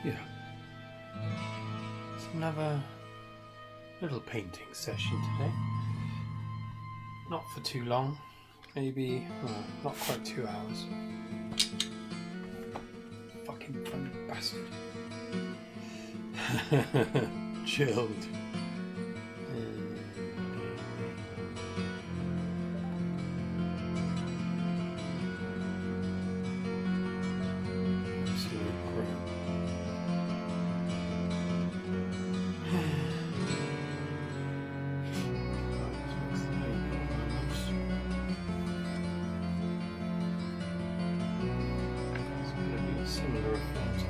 Yeah. It's another little painting session today. Not for too long. Maybe, not quite 2 hours. Fucking funny bastard. Chilled. Similar effect.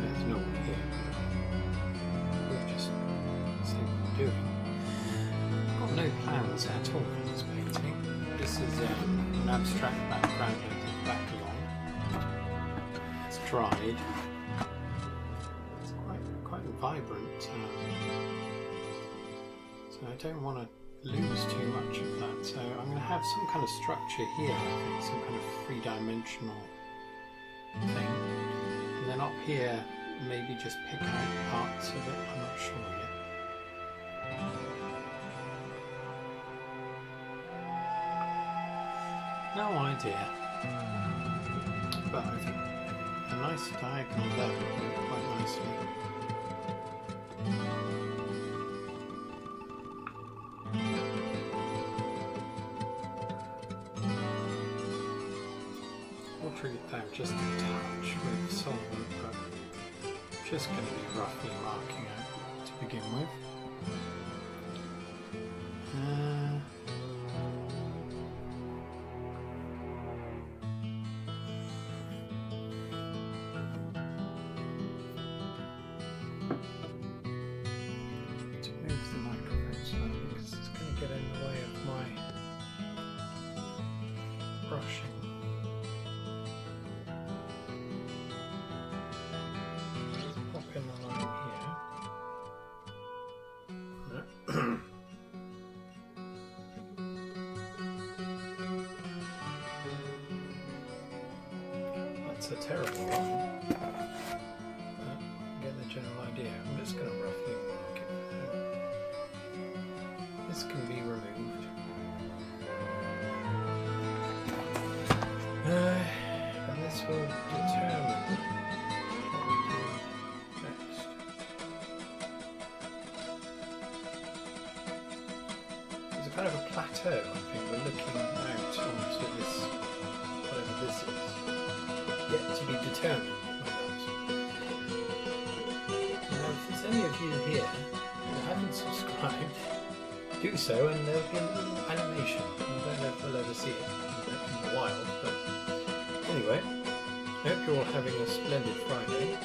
there's no one here. We'll just see what we're doing. I've got no plans at all for this painting. This is an abstract background with black along. It's dried. It's quite vibrant. So I don't want to lose too much of that. So I'm going to have some kind of structure here, I think, some kind of three-dimensional thing. And then up here, maybe just pick out parts of it. I'm not sure yet. No idea. But I think a nice diagonal there would work quite nicely. I'll treat it down just a touch with solvent, but just going to be roughly marking out to begin with. To move the microphone slightly because it's going to get in the way of my brushing. In the light here. That's a terrible one. Get the general idea. I'm just going to roughly mark it there. This can be removed. And this will determine what we do next. There's a kind of a plateau, I think. We're looking out onto this, whatever this is, yet to be determined. Now, if there's any of you here who haven't subscribed, do so, and there'll be a little animation. I don't know if we'll ever see it in the wild, but anyway, I hope you're all having a splendid Friday.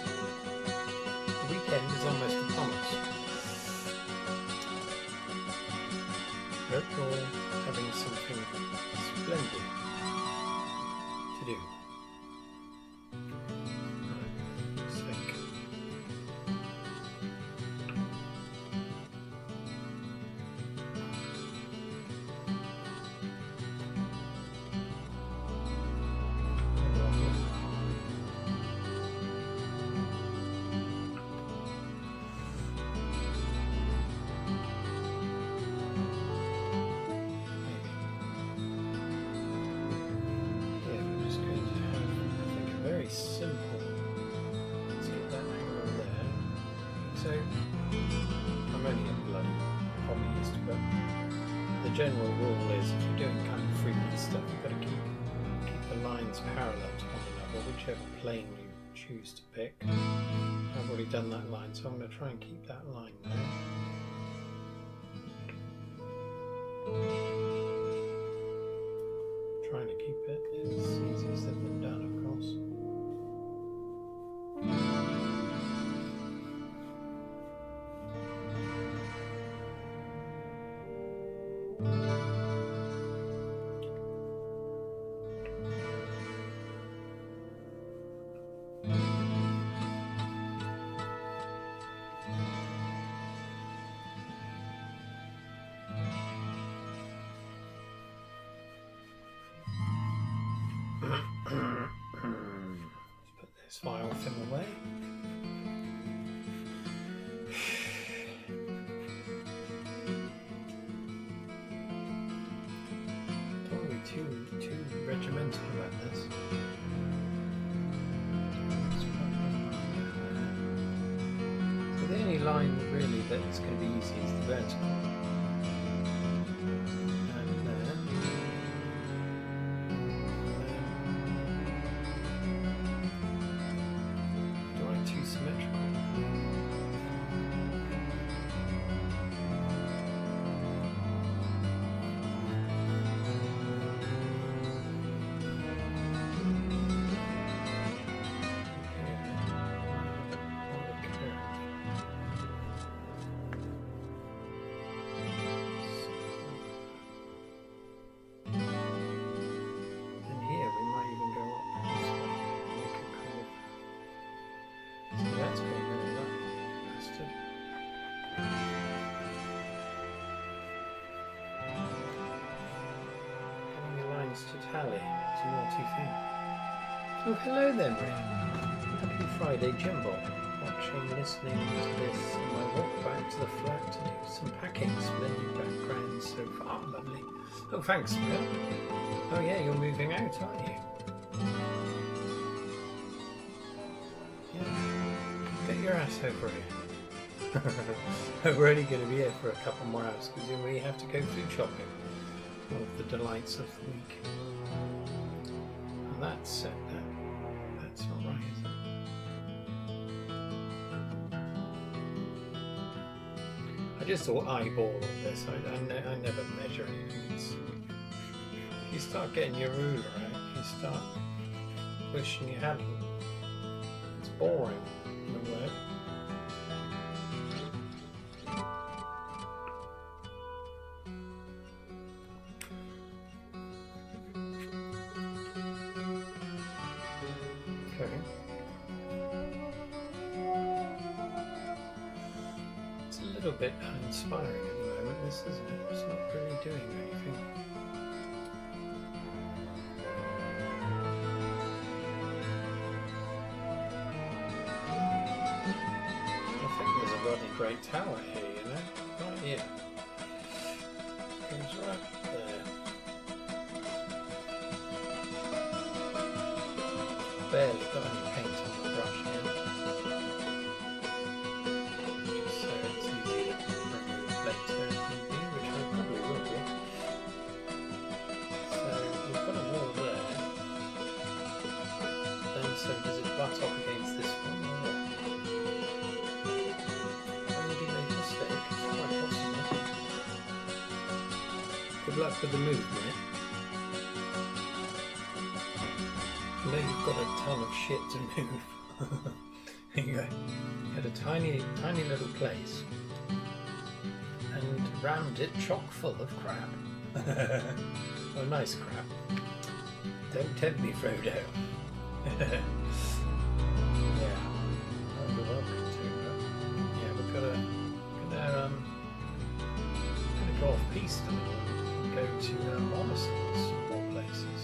The weekend is almost upon us. I hope you're all having something splendid to do. Let's think. Simple. Let's get that angle there. So I'm only in bloody hobbyist, but the general rule is if you're doing kind of freaky stuff, you've got to keep the lines parallel to one another, whichever plane you choose to pick. I've already done that line, so I'm going to try and keep that line there. Trying to keep it as easy as they've been done, of course. Let's put this file film away. Don't want to be too regimental about this. So the only line really that's going to be easy is the vertical. you think? Oh, hello there, Maria. Happy Friday, Jimbo. Watching, listening to this on my walk back to the flat to do some packing. Splendid background so far. Lovely. Oh, thanks, Maria. Oh, yeah, you're moving out, aren't you? Yeah. Get your ass over here. We're only going to be here for a couple more hours because we have to go food shopping. One of the delights of the week. And that's not right, is it? I just thought eyeball all this. I never measure anything. You start getting your ruler out, you start wishing you hadn't. It's boring in a way. It's a little bit uninspiring at the moment, this isn't it? It's not really doing anything. I think there's a bloody great tower here, you know? Right here. It's right there. Barely got any paint on the brush here. Just so it's easy to remove later if need be, which I probably will be. So we've got a wall there. Then so does it butt up against this one or what? Maybe make a mistake, it's quite possible. Good luck with the move, mate. I know you've got a ton of shit to move. There you go. You had a tiny little place and rammed it chock full of crap. Oh, nice crap. Don't tempt me, Frodo. Yeah. Oh, you're welcome to. Yeah, we're gonna go off piste a little and go to Morrison's, of all places.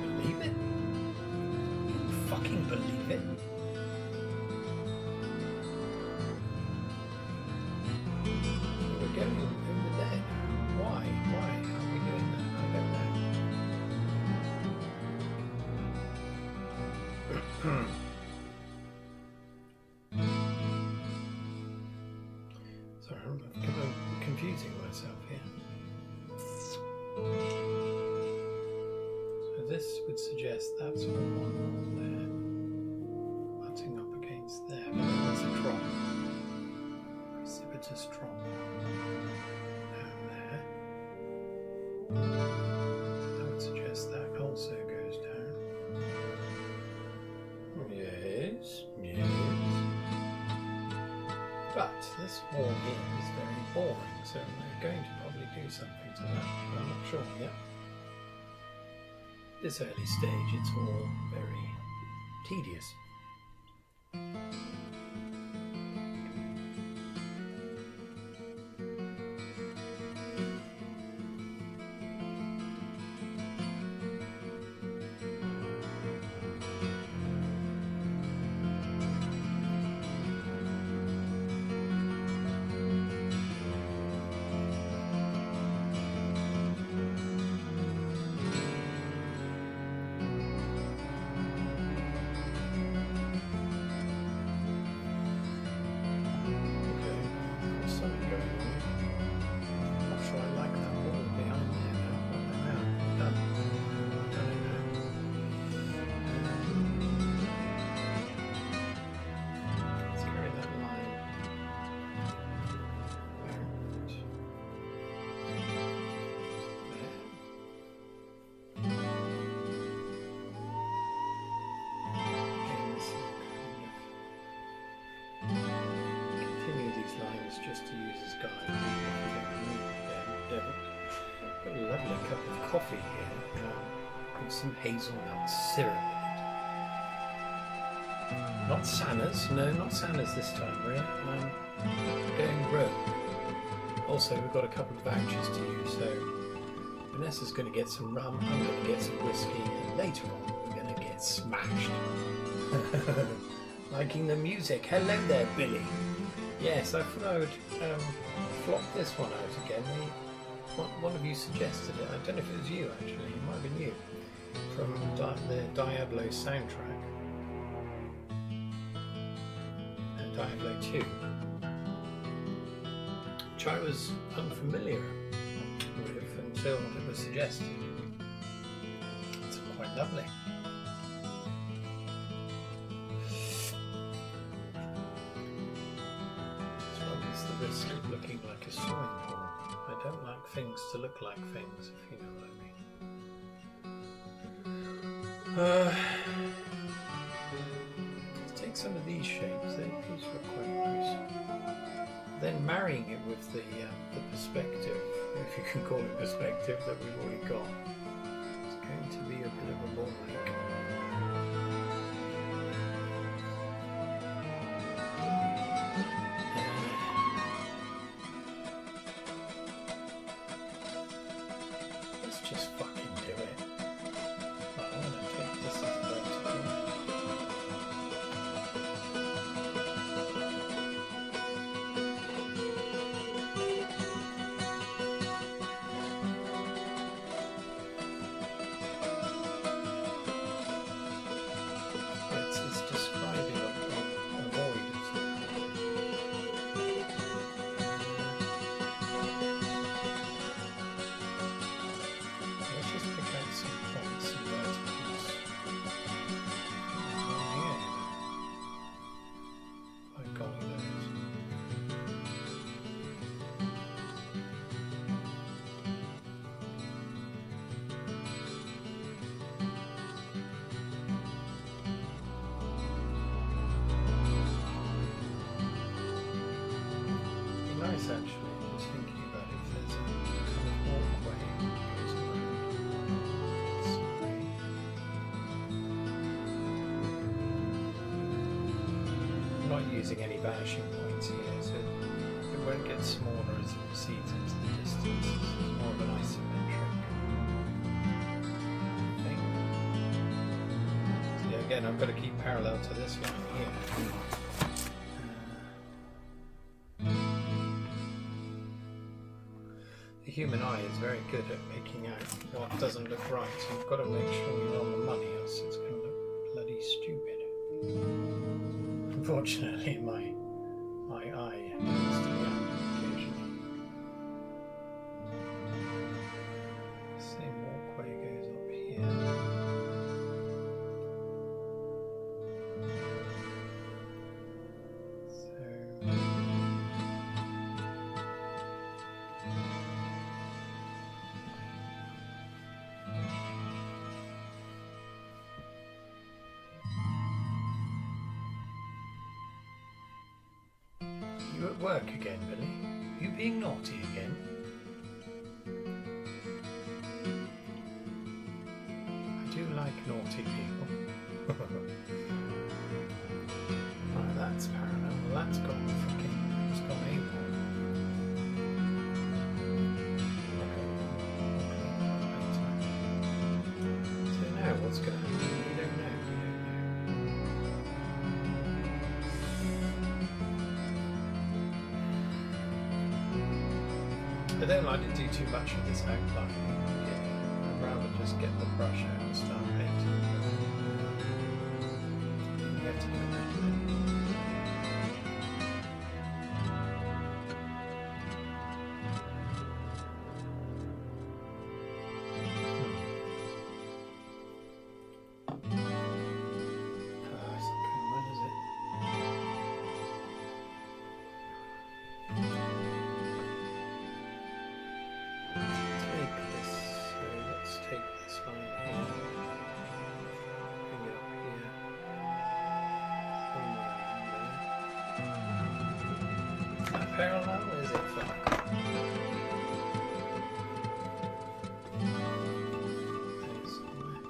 Believe it? You fucking believe it? We're going over there. Why? Why are we doing that? I don't know. Sorry, I'm confusing myself here. This would suggest that's all one wall there, butting up against there, but then there's a drop, precipitous drop down there. So that would suggest that also goes down. Yes, yes. But this wall here is very boring, so we're going to probably do something to that, but I'm not sure yet. This early stage, it's all very tedious. Just to use as guide. Got a lovely cup of coffee here with some hazelnut syrup in it. Not Santa's, no, not Santa's this time, Maria. Going rogue. Also, we've got a couple of vouchers to use, so Vanessa's going to get some rum, I'm going to get some whiskey, and later on we're going to get smashed. Liking the music. Hello there, Billy. Yes, I thought I would flop this one out again. One of you suggested it. I don't know if it was you actually. It might have been you. From the Diablo soundtrack. Diablo 2. Which I was unfamiliar with until it was suggested. It's quite lovely. This one is the risk of looking like a swimming pool. I don't like things to look like things, if you know what I mean. Let's take some of these shapes. These look quite nice. Then marrying it with the perspective, if you can call it perspective, that we've already got, it's going to be a bit of a ball ache. Let's just fucking do it. I want to take this as a vertical. It's describing a void of something. Let's just pick out some points and verticals. Yeah. By golly, there is. Be nice actually, I was thinking about if there's a kind of walkway that goes around. I'm not using any vanishing points here, so it won't get smaller as it proceeds into the distance. It's more of an isometric thing. So yeah, again, I've got to keep parallel to this line here. The human eye is very good at picking out what doesn't look right, so you've got to make sure you're on the money, else it's going to look bloody stupid. Unfortunately, my eye tends to be out occasionally. Same walkway goes up here. You at work again, Billy? You being naughty again? I do like naughty people. Right, that's parallel. Well, that's gone fucking. It's gone able. So now what's going to happen? We don't know. I don't like to do too much of this outline. I'd rather just get the brush out and start painting. You have to do that. When is it? Take this line here, bring it up here, somewhere around there. Is that parallel or is it flat? There's somewhere.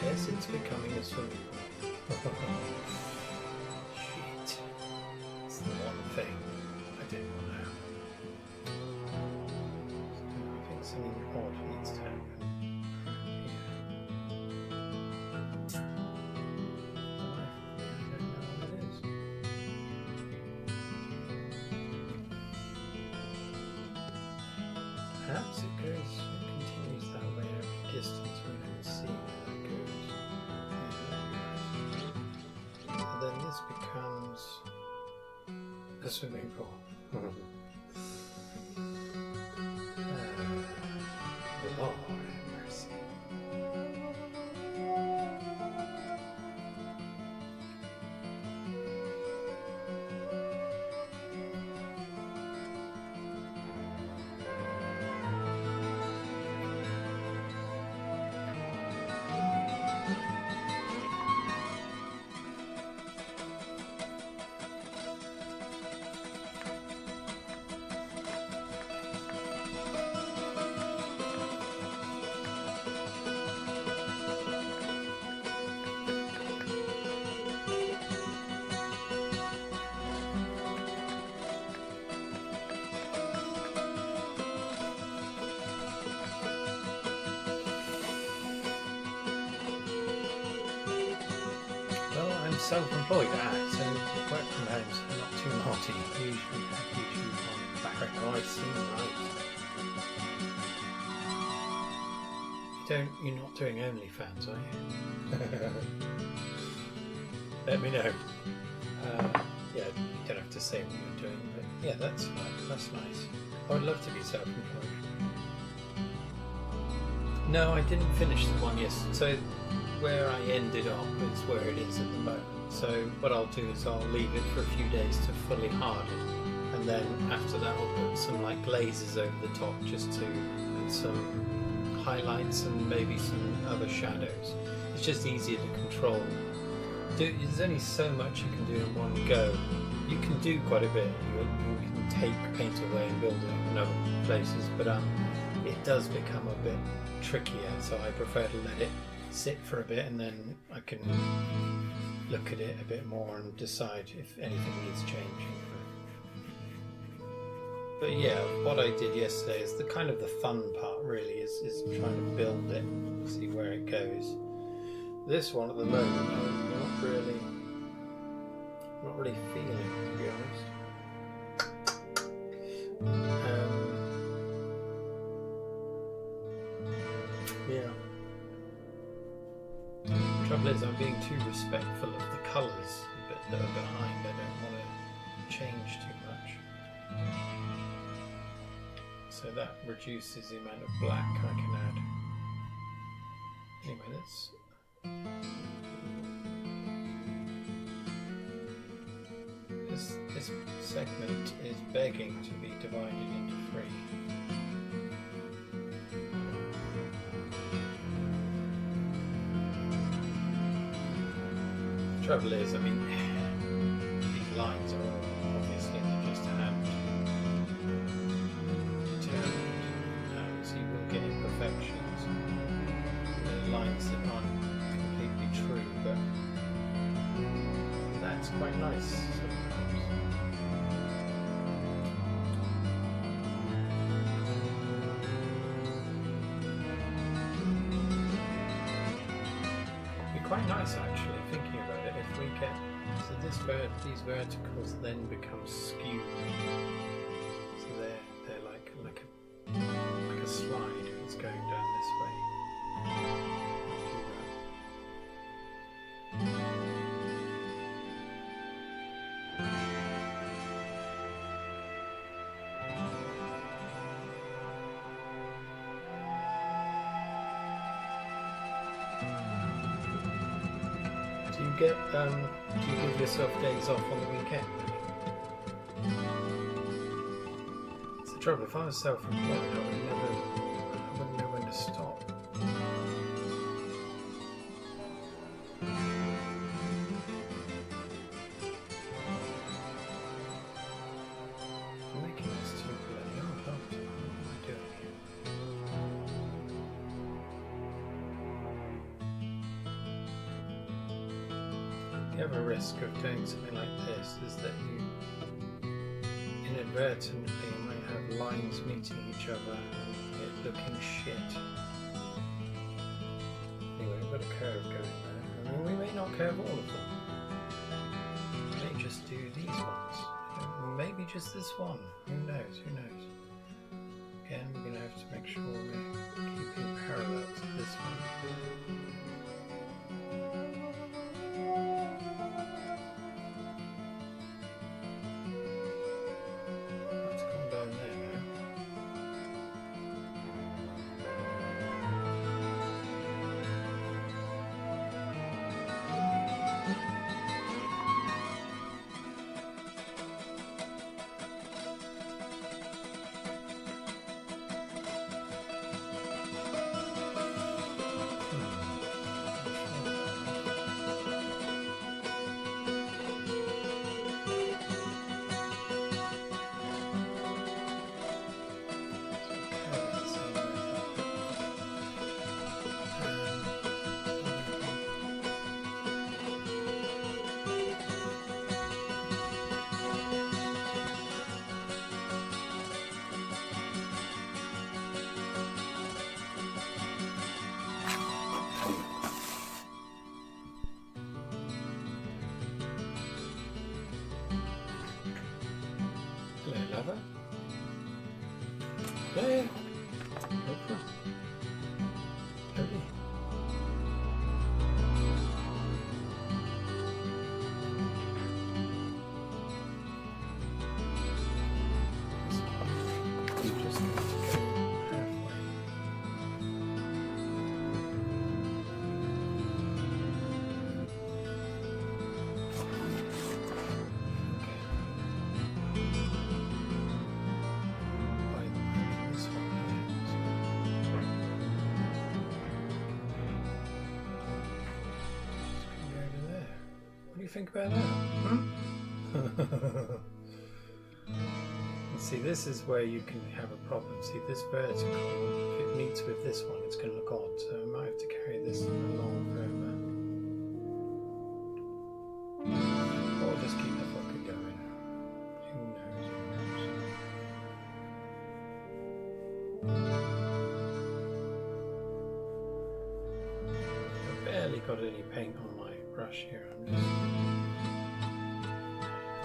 Yes, it's becoming a swimming pool. thing. I didn't want to. I think something odd needs to happen. Perhaps it continues that way every distance we can see where it goes. And then this becomes a swimming pool. Lord have mercy. Self-employed, so work from home, so not too naughty. Usually have YouTube on the background. Oh, I see, right. You're not doing OnlyFans, are you? Let me know. Yeah, you don't have to say what you're doing, but yeah, that's nice. I would love to be self-employed. No, I didn't finish the one yesterday. So where I ended up is where it is at the moment. So what I'll do is I'll leave it for a few days to fully harden, and then after that I'll put some like glazes over the top just to add some highlights and maybe some other shadows. It's just easier to control. There's only so much you can do in one go. You can do quite a bit. You can take paint away and build it in other places, but it does become a bit trickier, so I prefer to let it sit for a bit and then I can look at it a bit more and decide if anything needs changing. But yeah, what I did yesterday is the kind of the fun part really is trying to build it, see where it goes. This one at the moment I'm not really feeling, to be honest. Yeah. The trouble is I'm being too respectful of the colours that are behind. I don't want to change too much. So that reduces the amount of black I can add. Anyway, this segment is begging to be divided into 3. The trouble is, I mean, these lines are obviously just hand determined, so you will get imperfections. The lines that aren't completely true, but that's quite nice sometimes. It'd be quite nice actually, thinking about it, if we get so these verticals then become skewed, so they're like a slide. It's going down this way. Do you give yourself days off on the weekend? It's the trouble. If I was self-employed, I wouldn't know when to stop. I'm making this too bloody hard. What am I doing here? The other risk of doing something like this is that you inadvertently you might have lines meeting each other and it looking shit. Anyway, we've got a curve going there. I mean, we may not curve all of them. We may just do these ones. Maybe just this one. Who knows? Who knows? Again, we're going to have to make sure we're keeping parallel to this one. Lover? Yeah. Oprah. Totally. You just need to go halfway. Think about that. See, this is where you can have a problem. See, this vertical, if it meets with this one, it's going to look odd. So I might have to carry this along further. Or just keep the fucker going. Who knows? Who knows? I've barely got any paint on my brush here.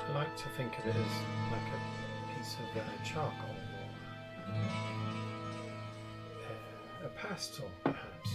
I like to think of it as like a piece of charcoal or a pastel, perhaps.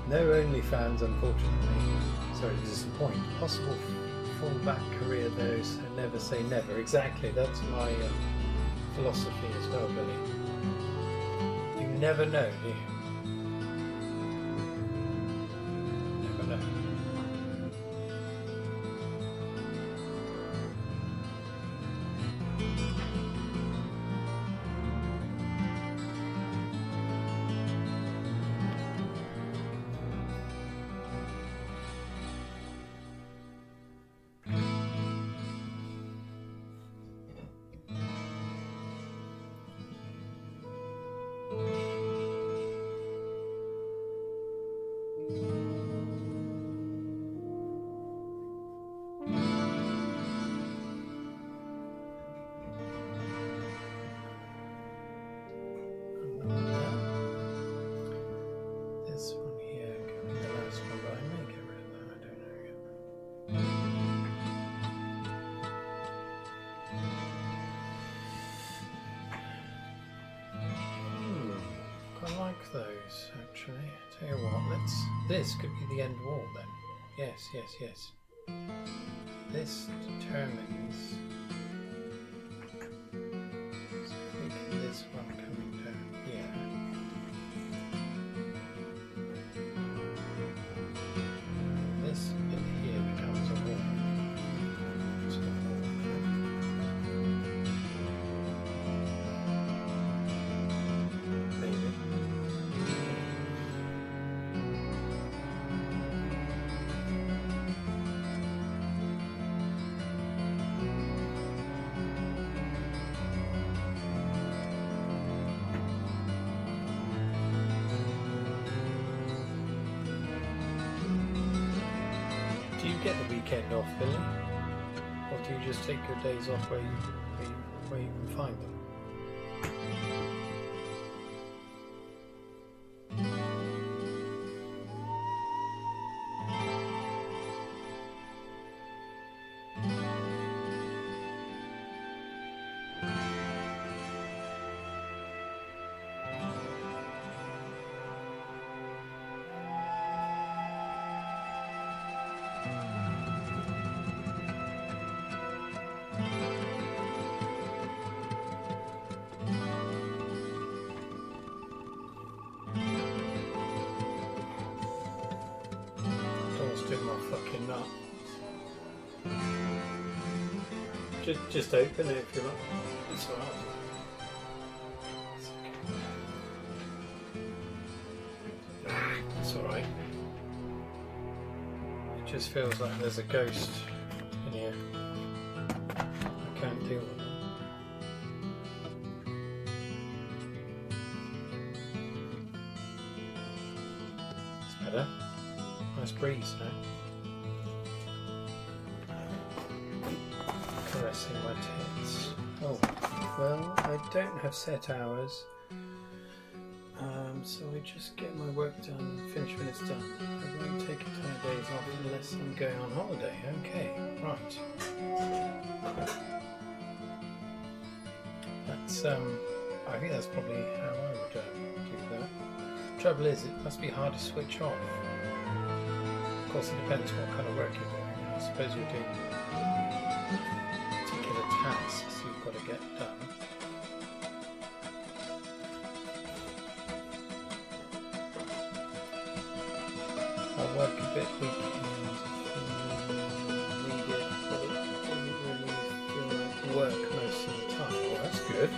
No OnlyFans, unfortunately. Sorry to disappoint. Possible fallback career though, so never say never. Exactly, that's my philosophy as well, Billy. You never know, do you? Never know. This one here could be the last one, but I may get rid of that, I don't know yet. Quite like those actually. Tell you what, this could be the end wall then. Yes. This determines this one coming down here. This bit here becomes a wall. It's a wall. Maybe. Do you get the weekend off, Billy? Or do you just take your days off where you can find them? Do my fucking nut. Just open it if you like. It's alright. It's alright. It just feels like there's a ghost in here. I can't deal with that. It's better. Nice breeze now. Caressing my tits. Oh, well, I don't have set hours. So I just get my work done, finish when it's done. I won't take entire days off unless I'm going on holiday. Okay, right. That's, I think that's probably how I would do that. Trouble is, it must be hard to switch off. Of course, it depends what kind of work you're doing. I suppose you're doing particular tasks you've got to get done. I'll work a bit weekends if you need it, but it doesn't really feel like work most of the time. Well, that's good.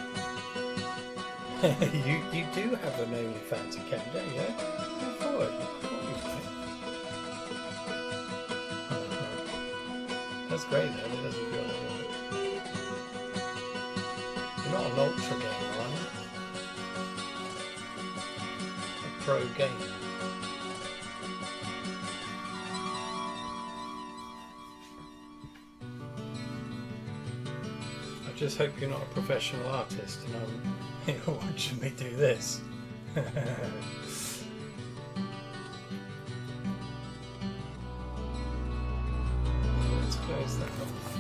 you do have an OnlyFans account, don't you? Go forward. That's great though, it doesn't feel like work. You're not an ultra gamer, are you? A pro gamer. I just hope you're not a professional artist and you're watching me do this. Let's close that off.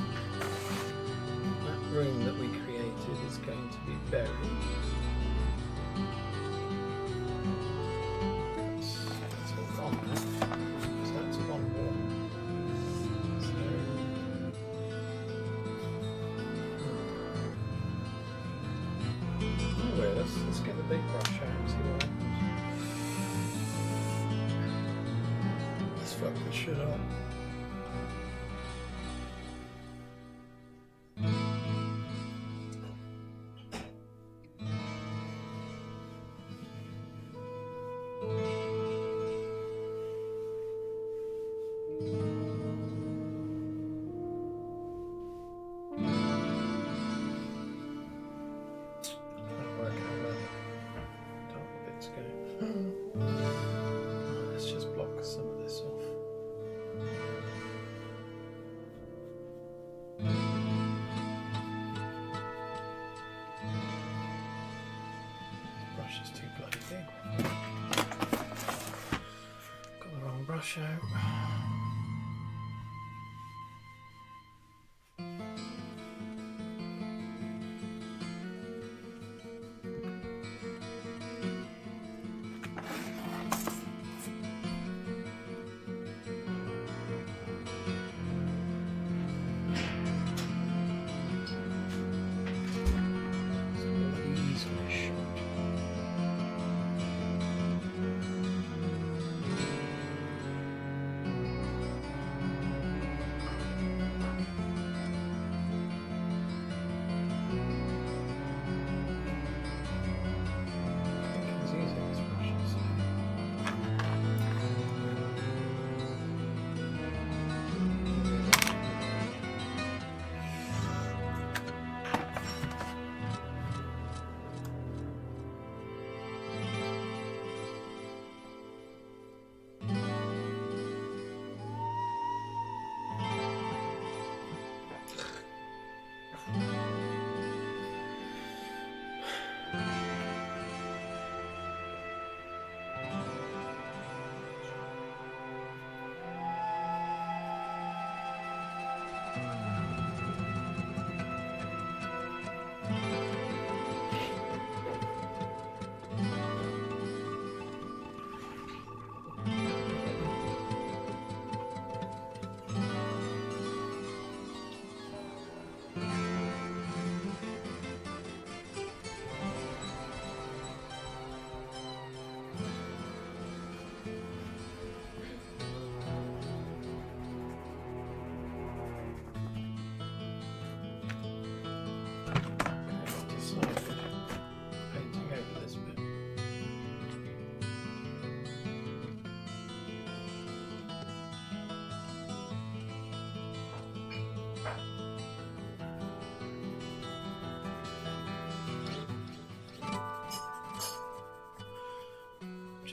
That room that we created is going to be buried. big brush out and see what happens. Let's fuck this shit up. Let's just block some of this off. This brush is too bloody big. Got the wrong brush out.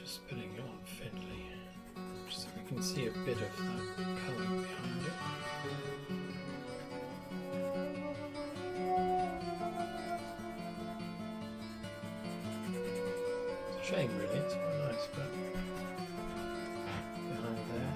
Spinning it on thinly, just so we can see a bit of that colour behind it. It's a shame really, it's quite nice, but behind there.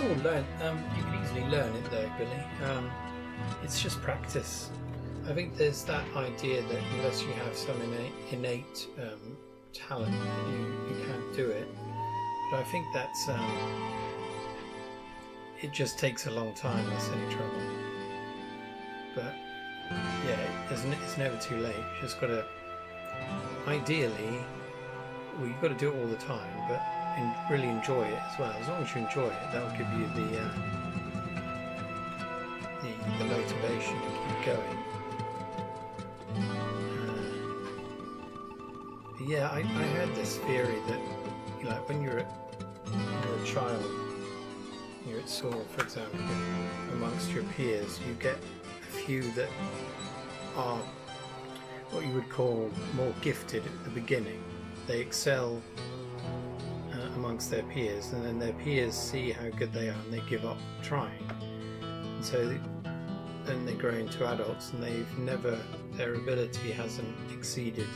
all learned. You can easily learn it though, Billy. It's just practice. I think there's that idea that unless you have some innate talent, you can't do it. But I think that's it just takes a long time. That's any trouble. But yeah, it's never too late. You just got to. Ideally, well, you've got to do it all the time, but really enjoy it as well. As long as you enjoy it, that will give you the motivation to keep going. Yeah, I had this theory that, like, when you're a child, you're at school, for example, amongst your peers, you get a few that are what you would call more gifted at the beginning. They excel amongst their peers, and then their peers see how good they are and they give up trying. And so then they grow into adults and their ability hasn't exceeded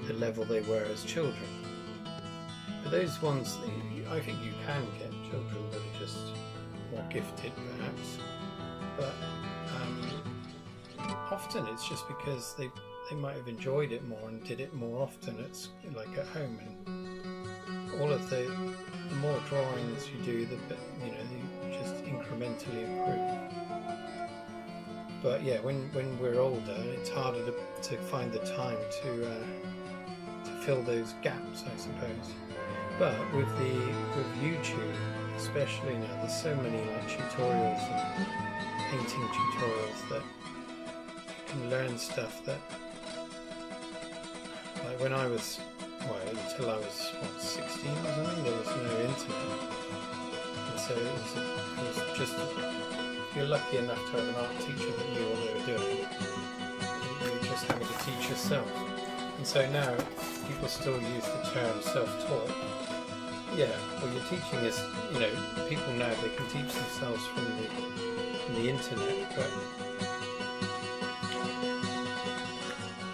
the level they were as children. But those ones, I think you can get children that are just more gifted perhaps, but often it's just because they might have enjoyed it more and did it more often like at home, and all of the more drawings you do, the you just incrementally improve. But yeah, when we're older, it's harder to find the time to fill those gaps, I suppose. But with YouTube especially now, there's so many like tutorials and painting tutorials that you can learn stuff that, like when I was, until I was 16 or something, there was no internet, and so it was just, if you're lucky enough to have an art teacher that knew what they were doing, you're just having to teach yourself. And so now people still use the term self-taught. Yeah, well, your teaching is, people now, they can teach themselves from the internet, but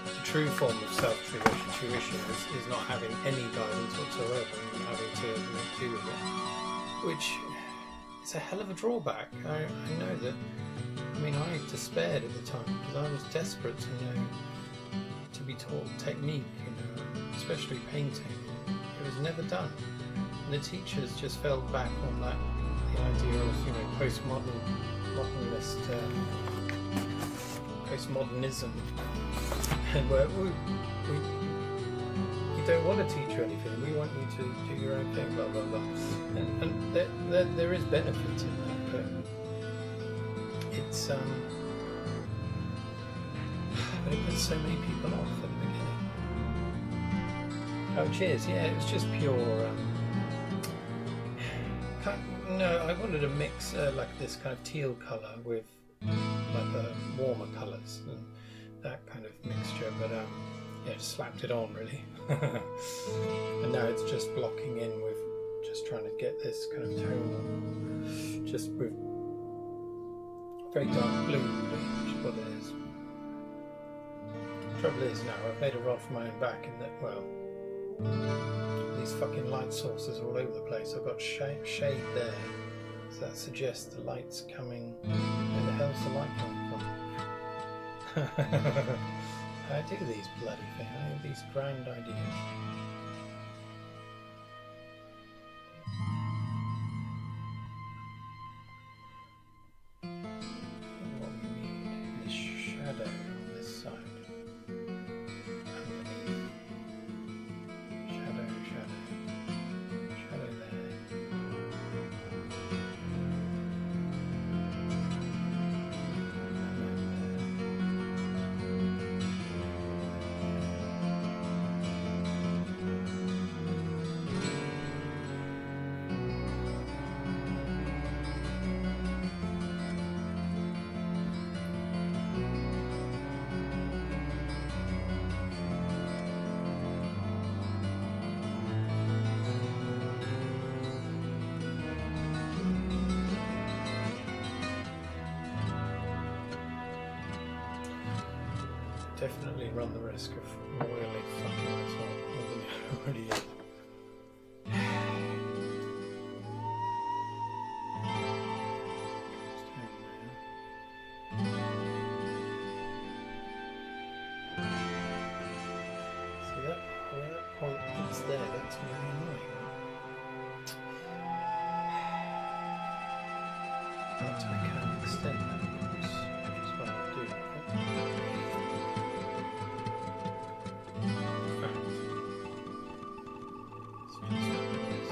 the true form of self-tuition is not having any guidance whatsoever and having to make do with it, which is a hell of a drawback. I know that. I despaired at the time because I was desperate to be taught technique, especially painting. It was never done. And the teachers just fell back on that, the idea of postmodernism, and where we don't want to teach you anything. We want you to do your own thing, blah blah blah. And there is benefit in that, but it's but it puts so many people off at the beginning. Oh, cheers! Yeah, it was just pure. No, I wanted to mix like this kind of teal colour with like the warmer colours and that kind of mixture, but yeah, just slapped it on really. And now it's just blocking in with just trying to get this kind of tone, just with very dark blue, really, which is what it is. The trouble is now I've made a rod for my own back in that, well, these fucking light sources are all over the place. I've got shade there, so that suggests the light's coming. Where the hell's the light coming from? I do these bloody things. I have these grand ideas. What we need is shadow on this side. Definitely run the risk of royally fucking myself more than I already am. there, that's really annoying. But I can extend that, of course, which is what I'll do. In fact, let's just do this.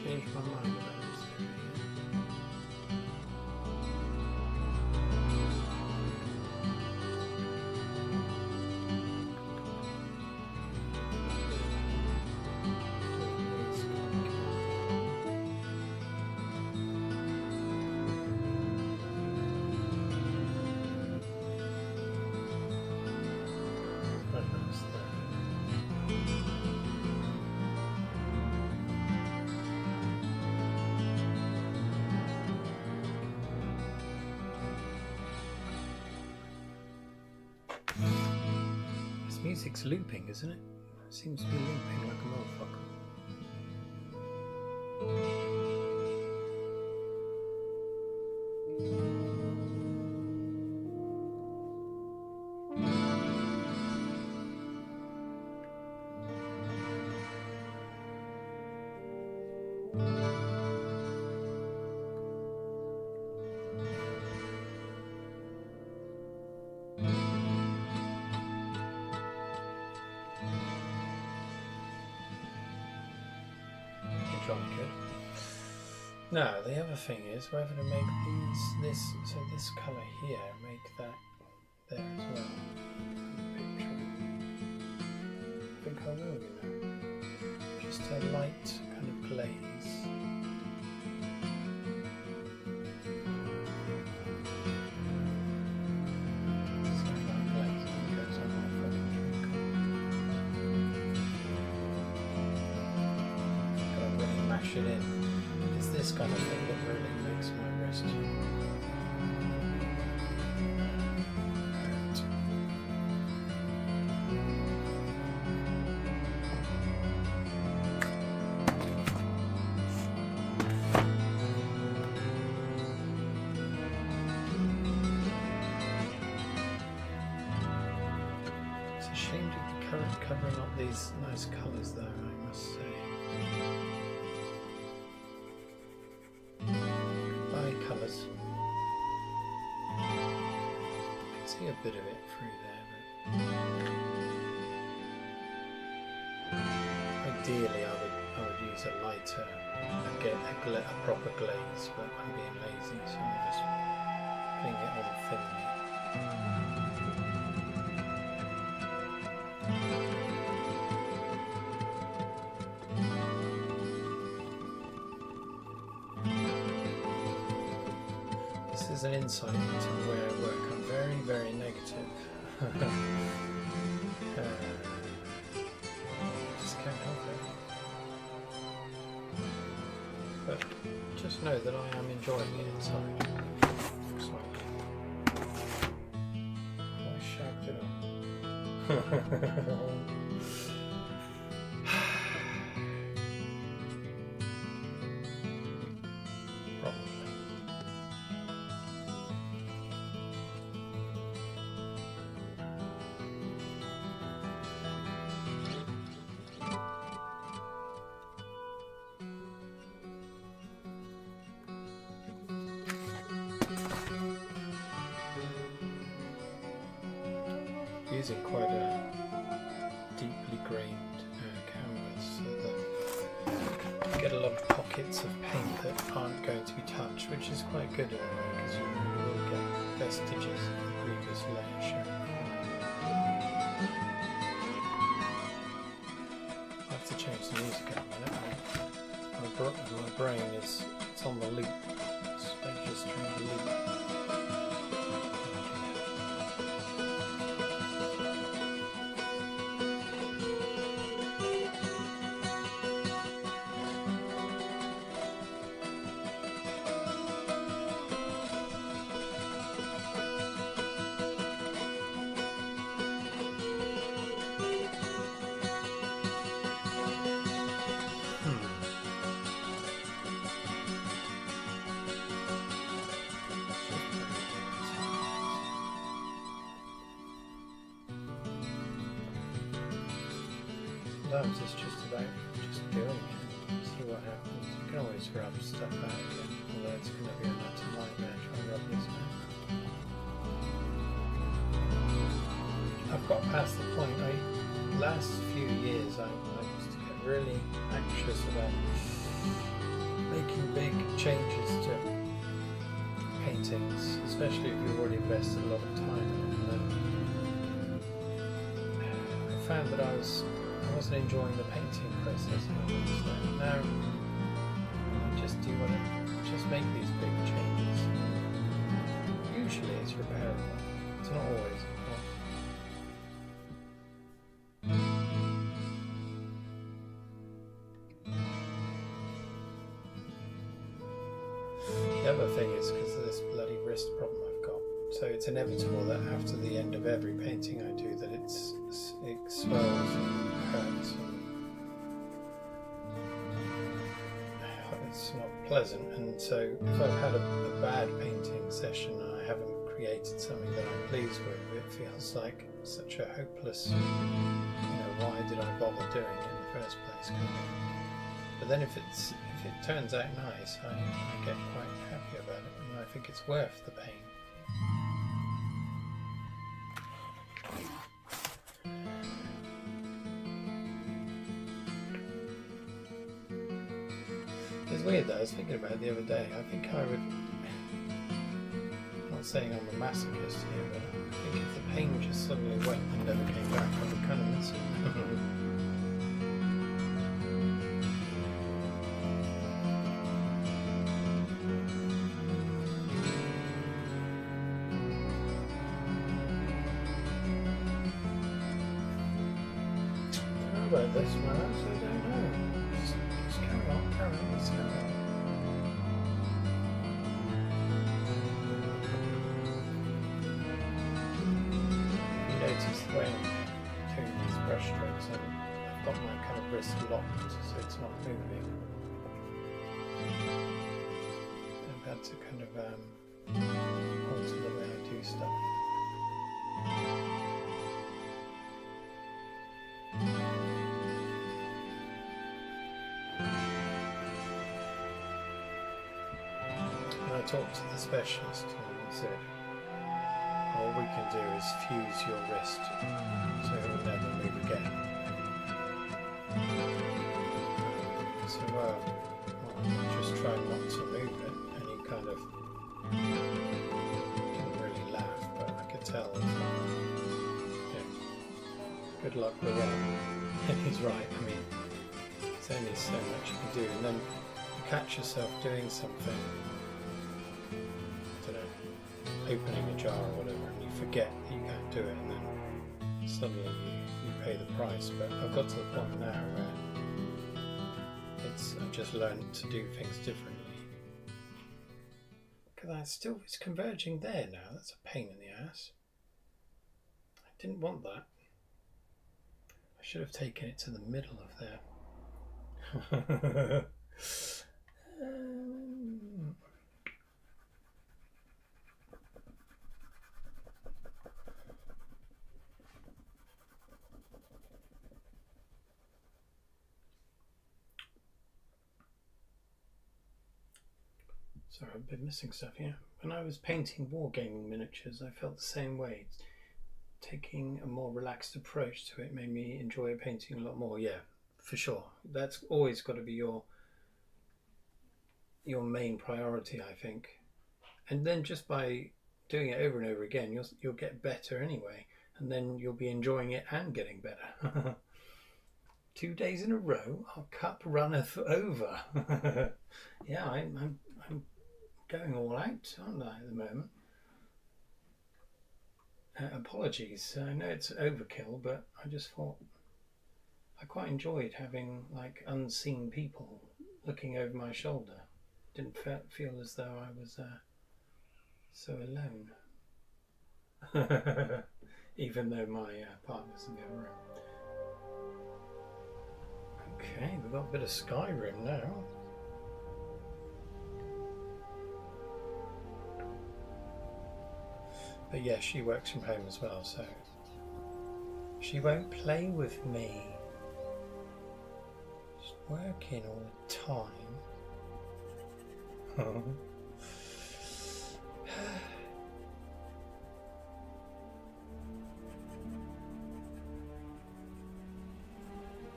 Changed my mind about this area. This music's looping, isn't it? It seems to be looping like a motherfucker. Good. Now the other thing is whether to make this colour here, make that there as well. I think I will, you know. Just a light kind of glaze. It in. It's this kind of thing that really makes my wrist hurt. It's a shame to be covering up these nice colours though, I must say. Colours. I can see a bit of it through there, but ideally I would use a lighter and get a proper glaze, but I'm being lazy, so I'm just putting it on thinly. This is an insight into where I work. I'm very, very negative. Just can't help it. But just know that I am enjoying it inside. Sorry. I shagged it up. Using quite a deeply grained canvas so that you get a lot of pockets of paint that aren't going to be touched, which is quite good in a way because you will get vestiges of the previous layer showing. I have to change the music up a minute. My brain is on the loop, so I just trying to loop. Sometimes it's just about just doing it, see what happens. You can always rub stuff out again, although it's going to be a matter nightmare trying to rub this out. I've got past the point, last few years I used to get really anxious about making big changes to paintings, especially if you've already invested a lot of time in them. I found that I wasn't enjoying the painting process anymore. So now I just just make these big changes. Usually it's repairable. It's not always. The other thing is because of this bloody wrist problem I've got. So it's inevitable that after the end of every painting I do that it swells and hurts. It's not pleasant, and so if I've had a bad painting session and I haven't created something that I'm pleased with, it feels like such a hopeless, why did I bother doing it in the first place kind of. But then if it turns out nice, I get quite happy about it, and I think it's worth the pain. It's weird though, I was thinking about it the other day. I think I would, I'm not saying I'm a masochist here, but I think if the pain just suddenly went and never came back, I would kind of miss it. About this one, I actually don't know. Just carry on, let's carry on. You notice the way I'm doing these brush strokes, I've got my kind of wrist locked so it's not moving. I've had to kind of alter the way I do stuff. I talked to the specialist and he said, all we can do is fuse your wrist so it will never move again. So well, just try not to move it, and he kind of didn't really laugh, but I could tell. Good luck with that. And he's right, I mean, there's only so much you can do, and then you catch yourself doing something, I don't know, opening a jar or whatever, and you forget that you can't do it, and then suddenly you pay the price. But I've got to the point now where I've just learned to do things differently. Because it's converging there now. That's a pain in the ass. I didn't want that. I should have taken it to the middle of there. Sorry, I've been missing stuff here. When I was painting wargaming miniatures, I felt the same way. Taking a more relaxed approach to it made me enjoy painting a lot more. Yeah, for sure. That's always got to be your main priority, I think. And then just by doing it over and over again, you'll get better anyway, and then you'll be enjoying it and getting better. 2 days in a row, our cup runneth over. Yeah, I'm going all out, aren't I, at the moment? Apologies, I know it's overkill, but I just thought I quite enjoyed having like unseen people looking over my shoulder. Didn't feel as though I was so alone. Even though my partner's in the other room. Okay, we've got a bit of Skyrim now. But yeah, she works from home as well, so she won't play with me. She's working all the time.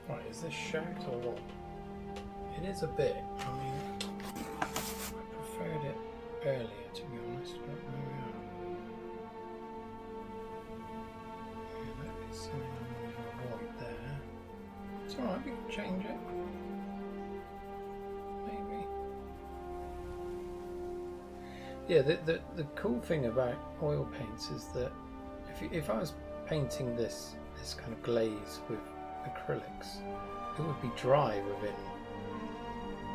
Right, is this shout or what? It is a bit. I mean, I preferred it earlier, to be honest, but there we are. Something I'm going to avoid there. It's alright, we can change it. Maybe. Yeah, the cool thing about oil paints is that if I was painting this kind of glaze with acrylics, it would be dry within,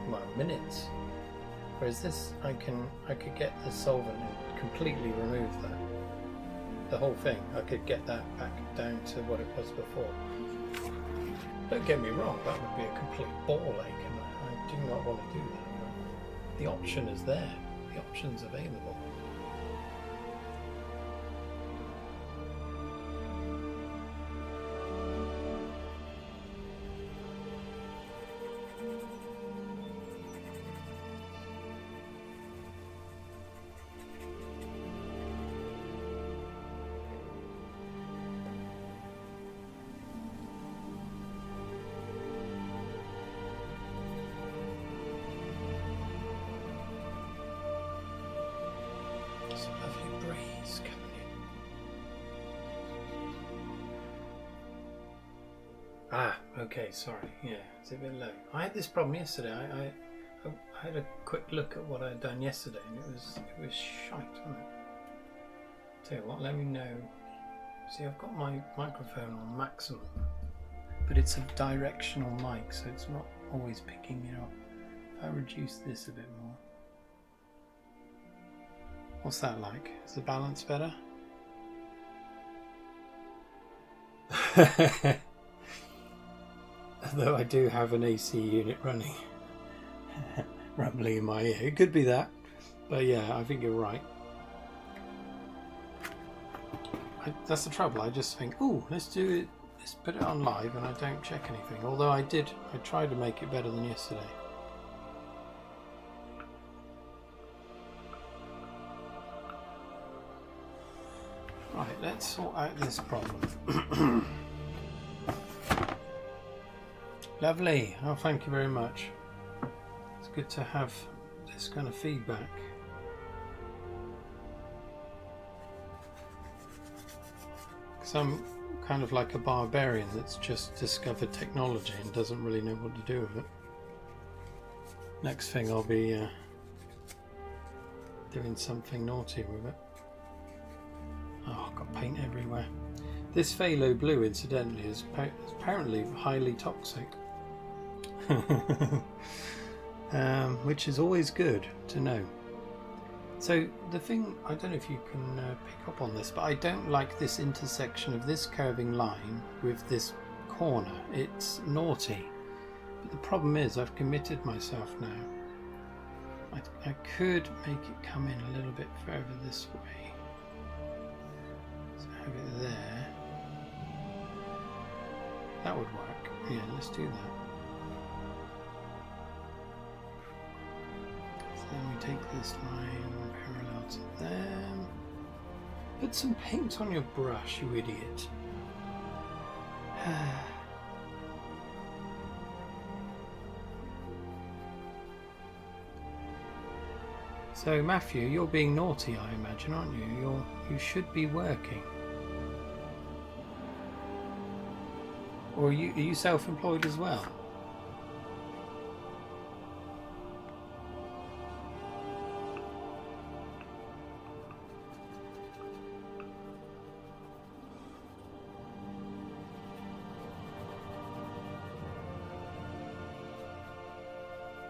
well, minutes. Whereas this, I could get the solvent and completely remove that. The whole thing, I could get that back down to what it was before. Don't get me wrong, that would be a complete ball ache, and I do not want to do that. But the option is there, the option's available. It's a lovely breeze coming in. Ah, okay, sorry. Yeah, it's a bit low. I had this problem yesterday. I had a quick look at what I had done yesterday, and it was shite, wasn't it? Tell you what, let me know. See, I've got my microphone on maximum, but it's a directional mic, so it's not always picking me up. If I reduce this a bit more. What's that like? Is the balance better? Though I do have an AC unit running, rumbling in my ear. It could be that, but yeah, I think you're right. That's the trouble. I just think, oh, let's do it. Let's put it on live, and I don't check anything. Although I tried to make it better than yesterday. Right, let's sort out this problem. Lovely. Oh, thank you very much. It's good to have this kind of feedback. Because I'm kind of like a barbarian that's just discovered technology and doesn't really know what to do with it. Next thing I'll be doing something naughty with it. I've got paint everywhere. This phthalo blue, incidentally, is apparently highly toxic. Which is always good to know. So the thing, I don't know if you can pick up on this, but I don't like this intersection of this curving line with this corner. It's naughty. But the problem is I've committed myself now. I could make it come in a little bit further this way. So have it there. That would work. Yeah, let's do that. So then we take this line parallel to them. Put some paint on your brush, you idiot. So Matthew, you're being naughty, I imagine, aren't you? You should be working. Or are you self-employed as well?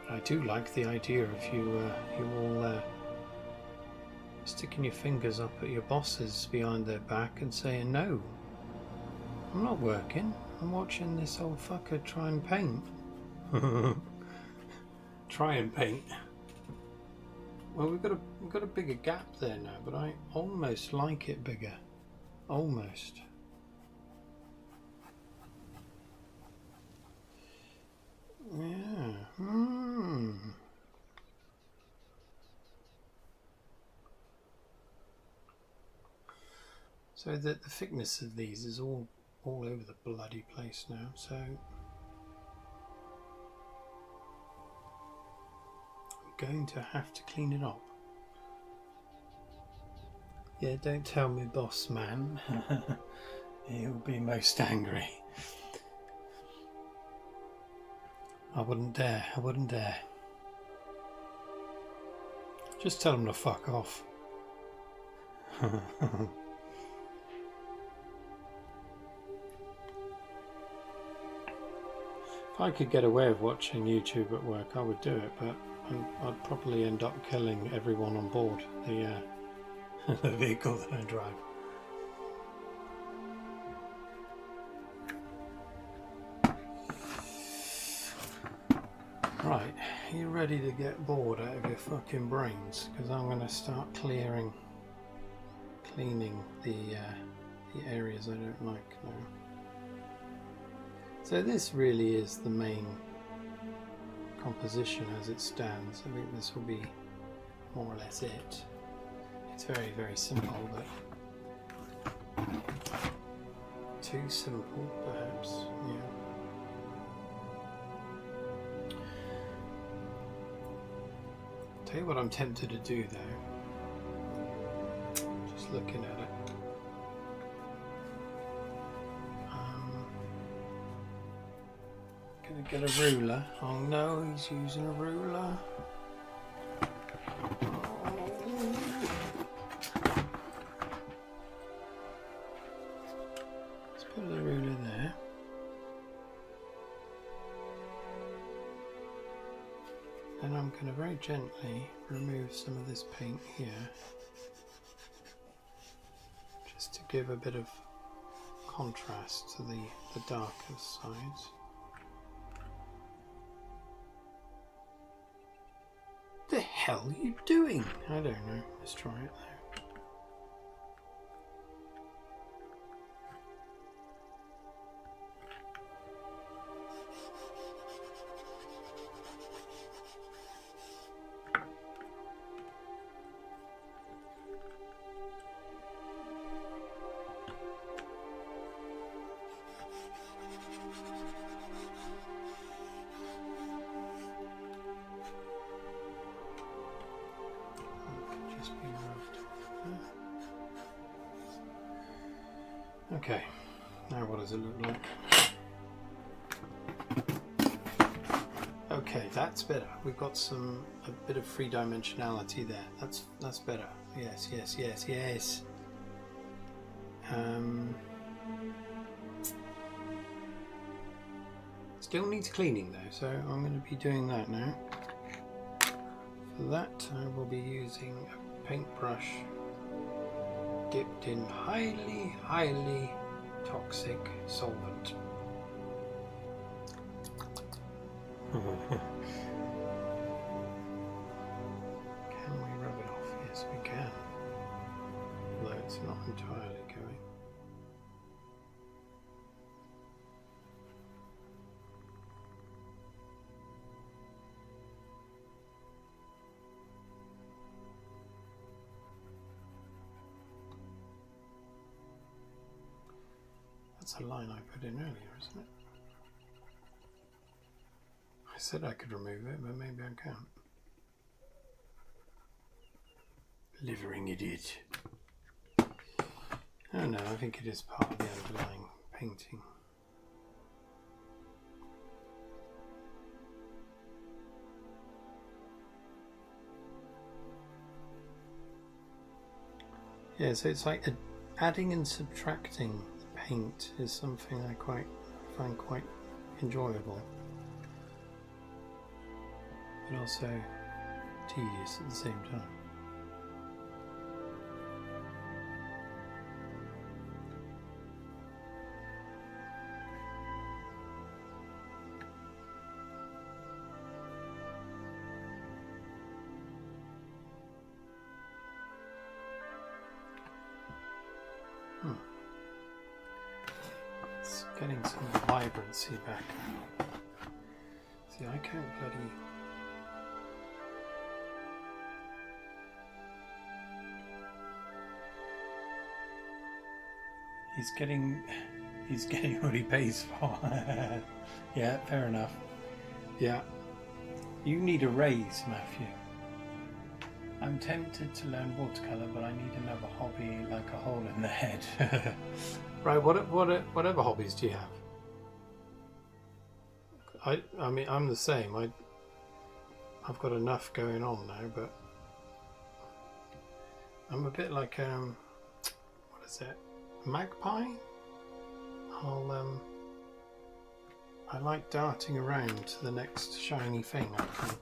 I do like the idea of you all sticking your fingers up at your bosses behind their back and saying, no, I'm not working, I'm watching this old fucker try and paint. Try and paint. Well, we've got a bigger gap there now, but I almost like it bigger. Almost. Yeah. So that the thickness of these is all over the bloody place now, so I'm going to have to clean it up. Yeah, don't tell me, boss man. He'll be most angry. I wouldn't dare, I wouldn't dare. Just tell him to fuck off. If I could get away with watching YouTube at work, I would do it, but I'd probably end up killing everyone on board the, the vehicle that I drive. Right, are you ready to get bored out of your fucking brains? Because I'm going to start cleaning the areas I don't like now. So this really is the main composition as it stands. I think this will be more or less it. It's very, very simple, but too simple perhaps, yeah. Tell you what I'm tempted to do though, just looking at it. Gonna get a ruler. Oh no, he's using a ruler. Let's put the ruler there. And I'm going to very gently remove some of this paint here, just to give a bit of contrast to the darker sides. The hell are you doing? I don't know. Let's try it though. Okay, now what does it look like? Okay, that's better. We've got a bit of three-dimensionality there. That's better. Yes, yes, yes, yes. Still needs cleaning though, so I'm going to be doing that now. For that I will be using a paintbrush dipped in highly toxic solvent. Can we rub it off? Yes, we can. Although it's not entirely going. That's a line I put in earlier, isn't it? I said I could remove it, but maybe I can't. Livering idiot. Oh no, I think it is part of the underlying painting. Yeah, so it's like adding and subtracting the paint is something I find quite enjoyable, but also tedious at the same time. It's getting some vibrancy back. See, I can't bloody... He's getting what he pays for. Yeah, fair enough. Yeah. You need a raise, Matthew. I'm tempted to learn watercolour, but I need another hobby like a hole in the head. Right, what other hobbies do you have? I mean, I'm the same. I've got enough going on now, but I'm a bit like what is it? Magpie? I like darting around to the next shiny thing I can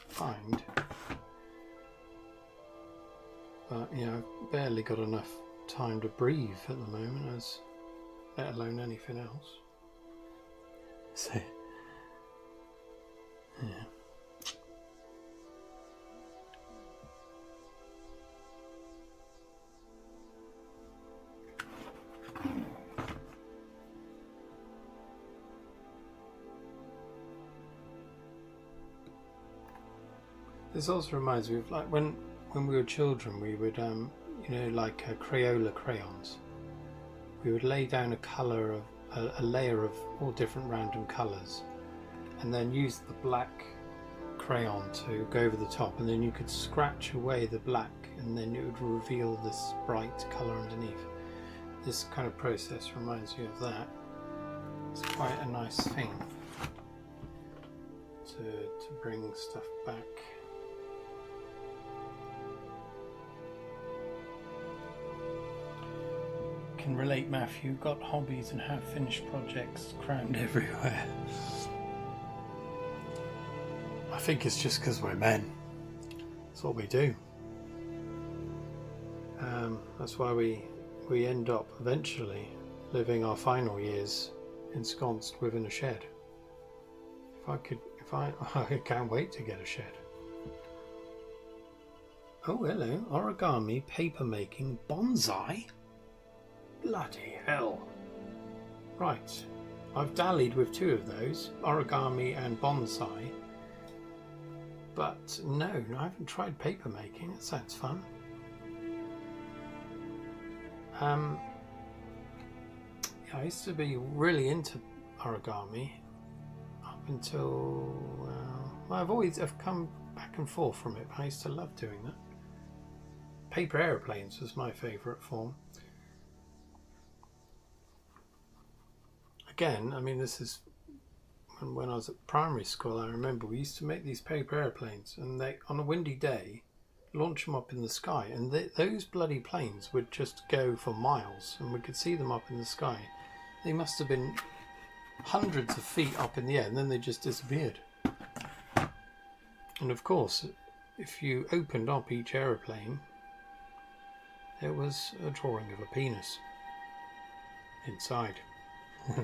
find. But you know, I've barely got enough time to breathe at the moment, let alone anything else. So, yeah. This also reminds me of like when we were children, we would you know, like Crayola crayons. We would lay down a layer of all different random colours, and then use the black crayon to go over the top, and then you could scratch away the black, and then it would reveal this bright colour underneath. This kind of process reminds me of that. It's quite a nice thing to bring stuff back. Can relate, Matthew. Got hobbies and have finished projects crammed everywhere. I think it's just because we're men. That's what we do. That's why we end up eventually living our final years ensconced within a shed. I can't wait to get a shed. Oh, hello. Origami, paper making, bonsai. Bloody hell. Right, I've dallied with two of those, origami and bonsai, but no, I haven't tried paper making. It sounds fun. Yeah, I used to be really into origami up until I've come back and forth from it, but I used to love doing that. Paper aeroplanes was my favourite form. Again, I mean, this is when I was at primary school. I remember we used to make these paper airplanes, and they, on a windy day, launch them up in the sky, and those bloody planes would just go for miles, and we could see them up in the sky. They must have been hundreds of feet up in the air, and then they just disappeared. And of course, if you opened up each aeroplane, there was a drawing of a penis inside.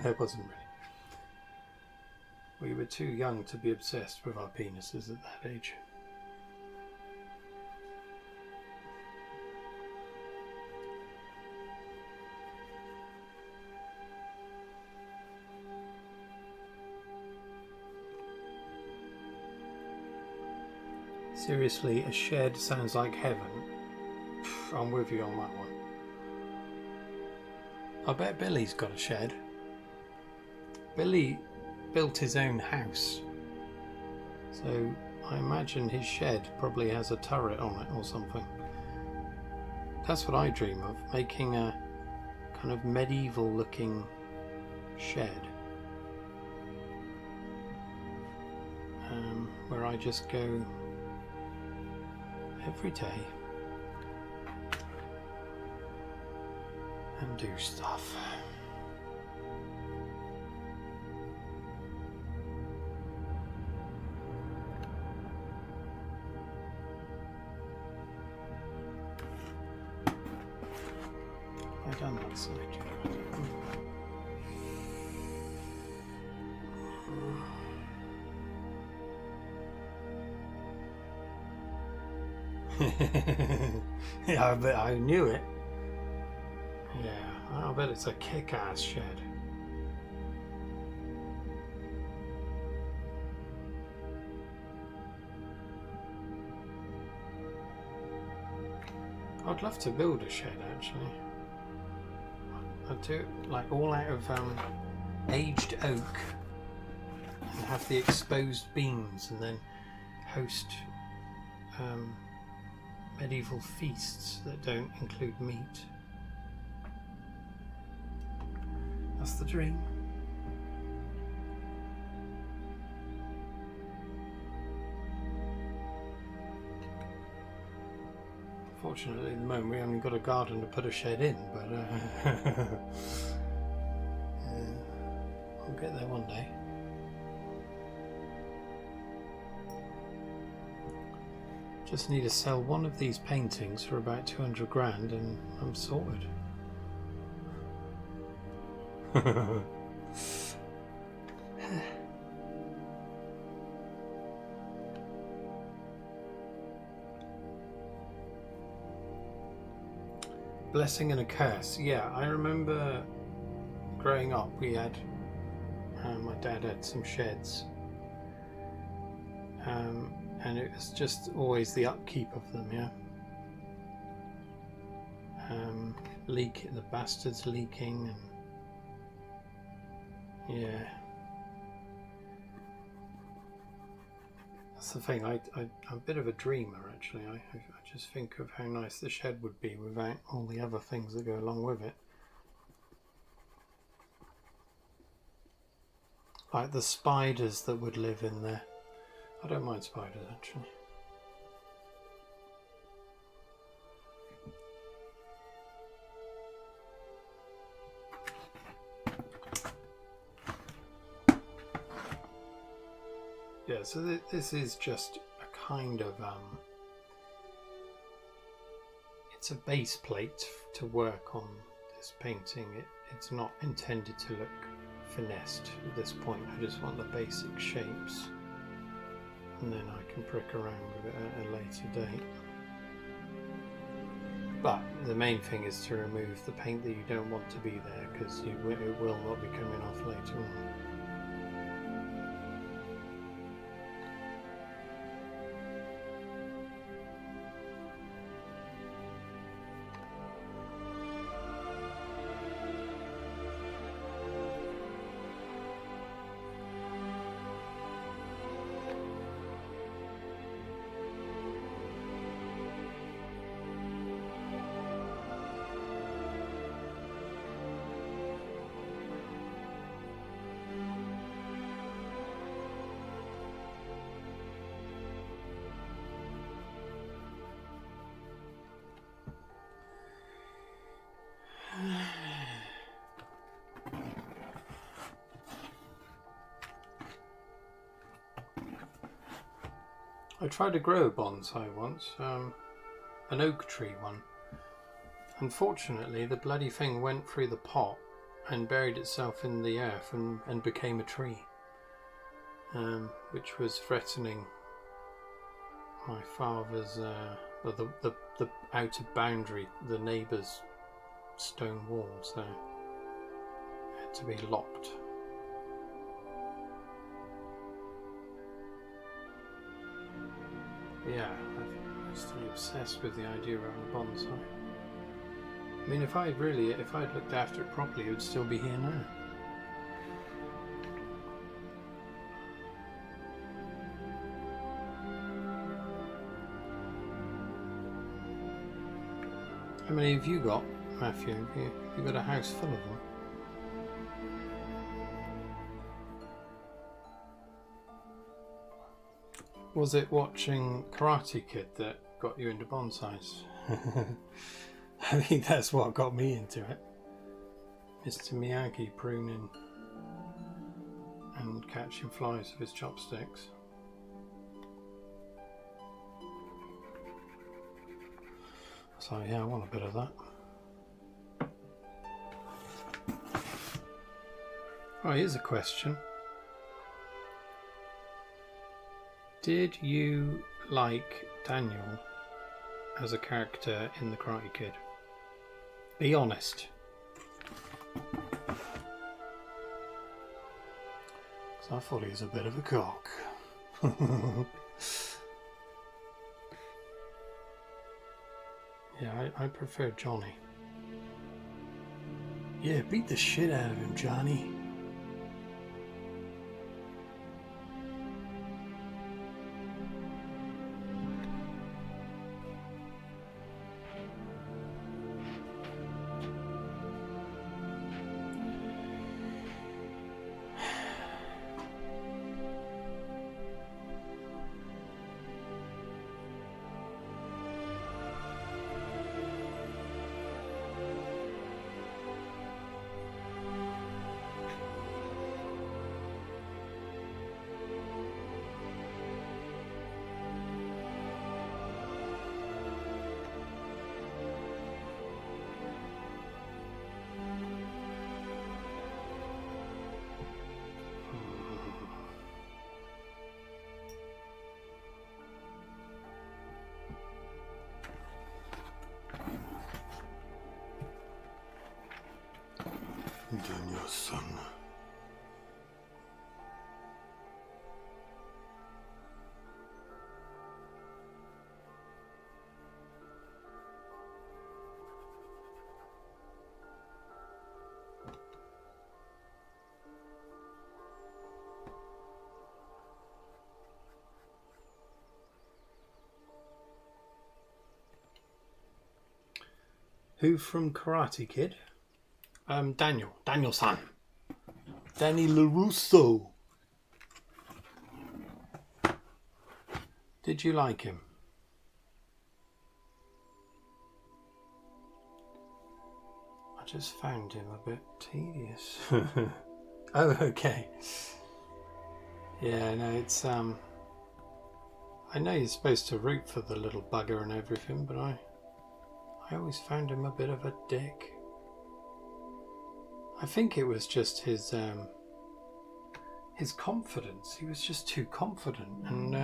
There wasn't really. We were too young to be obsessed with our penises at that age. Seriously, a shed sounds like heaven. I'm with you on that one. I bet Billy's got a shed. Billy built his own house, so I imagine his shed probably has a turret on it or something. That's what I dream of, making a kind of medieval looking shed where I just go every day and do stuff. Have I done that side yet? Yeah, I bet I knew it. Yeah, I bet it's a kick-ass shed. I'd love to build a shed actually. I'd do it like all out of aged oak and have the exposed beams, and then host medieval feasts that don't include meat. That's the dream. Fortunately, at the moment we only got a garden to put a shed in, but yeah, I'll get there one day. Just need to sell one of these paintings for about 200 grand and I'm sorted. Blessing and a curse. Yeah, I remember growing up we had, my dad had some sheds. And it was just always the upkeep of them, yeah. The bastards leaking, and yeah. That's the thing. I'm a bit of a dreamer, actually. I just think of how nice the shed would be without all the other things that go along with it. Like the spiders that would live in there. I don't mind spiders, actually. Yeah, so this is just a kind of it's a base plate to work on this painting. It's not intended to look finessed at this point. I just want the basic shapes, and then I can prick around with it at a later date. But the main thing is to remove the paint that you don't want to be there, because it will not be coming off later on. I tried to grow a bonsai once, an oak tree one. Unfortunately, the bloody thing went through the pot and buried itself in the earth and became a tree, which was threatening my father's, the outer boundary, the neighbour's stone wall, so it had to be lopped. Yeah, I'm still obsessed with the idea of a bonsai. I mean, if I'd looked after it properly, it would still be here now. How many have you got, Matthew? Have you got a house full of them? Was it watching Karate Kid that got you into bonsais? I think that's what got me into it. Mr. Miyagi pruning and catching flies with his chopsticks. So yeah, I want a bit of that. Oh, here's a question. Did you like Daniel as a character in The Karate Kid? Be honest. Because I thought he was a bit of a cock. Yeah, I prefer Johnny. Yeah, beat the shit out of him, Johnny. Daniel's son. Who from Karate Kid? Daniel-san. Danny LaRusso. Did you like him? I just found him a bit tedious. Oh, okay. Yeah, no, it's I know you're supposed to root for the little bugger and everything, but I always found him a bit of a dick. I think it was just his confidence. He was just too confident, and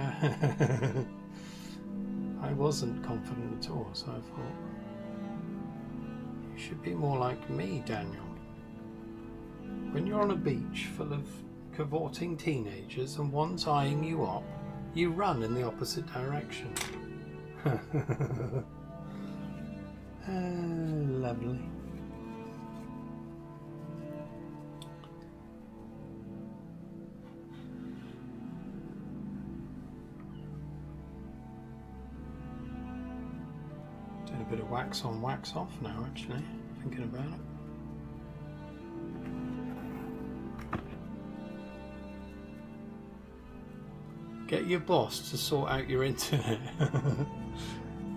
I wasn't confident at all. So I thought, you should be more like me, Daniel. When you're on a beach full of cavorting teenagers and one's eyeing you up, you run in the opposite direction. Lovely. Doing a bit of wax on, wax off now, actually, thinking about it. Get your boss to sort out your internet.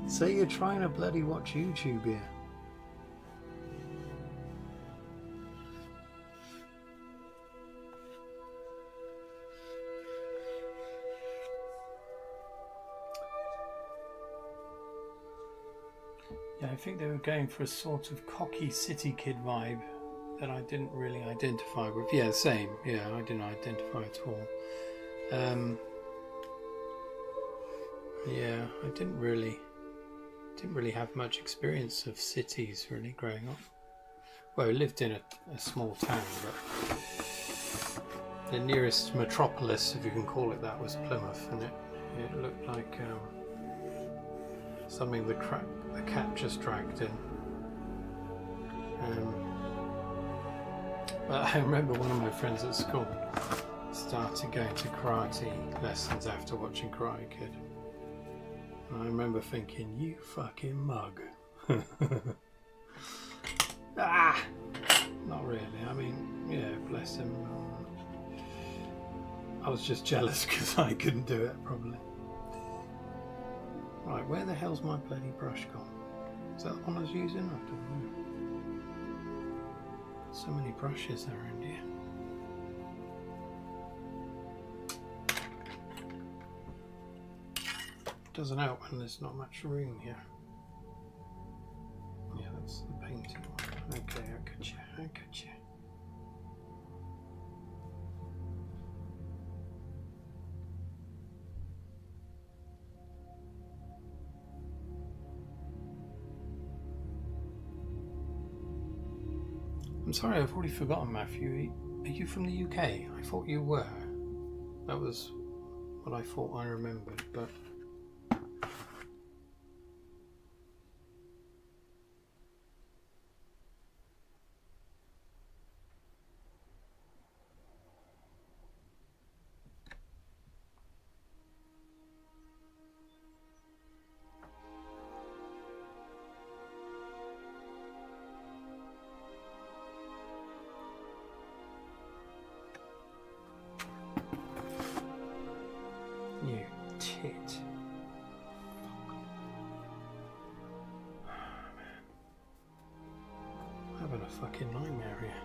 Say you're trying to bloody watch YouTube here. Yeah, I think they were going for a sort of cocky city kid vibe that I didn't really identify with. Yeah, same. Yeah, I didn't identify at all. Yeah, I didn't really have much experience of cities really growing up. Well, I lived in a small town, but the nearest metropolis, if you can call it that, was Plymouth, and it looked like something the cat just dragged in. But I remember one of my friends at school started going to karate lessons after watching Karate Kid. And I remember thinking, you fucking mug. Ah! Not really. I mean, yeah, bless him. I was just jealous because I couldn't do it properly. Right, where the hell's my bloody brush gone? Is that the one I was using? I don't know. So many brushes around here. Doesn't help when there's not much room here. Yeah, that's the painting one. Okay, I got you. I'm sorry, I've already forgotten, Matthew. Are you from the UK? I thought you were. That was what I thought I remembered, but... You tit. Oh, man. I'm having a fucking nightmare here.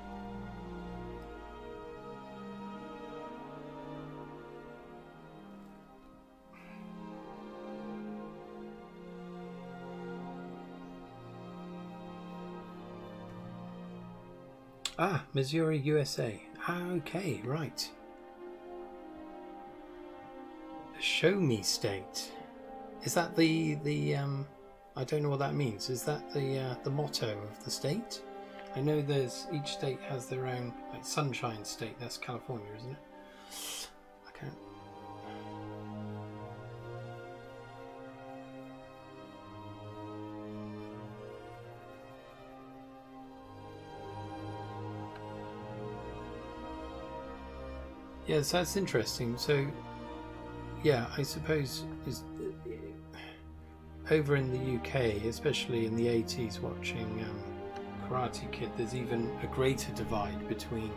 Ah, Missouri, USA. Ah, okay, right. The Show Me State. Is that the I don't know what that means. Is that the motto of the state? I know each state has their own, like Sunshine State. That's California, isn't it? I can't. Yeah, so that's interesting. So, yeah, I suppose over in the UK, especially in the 80s, watching Karate Kid, there's even a greater divide between,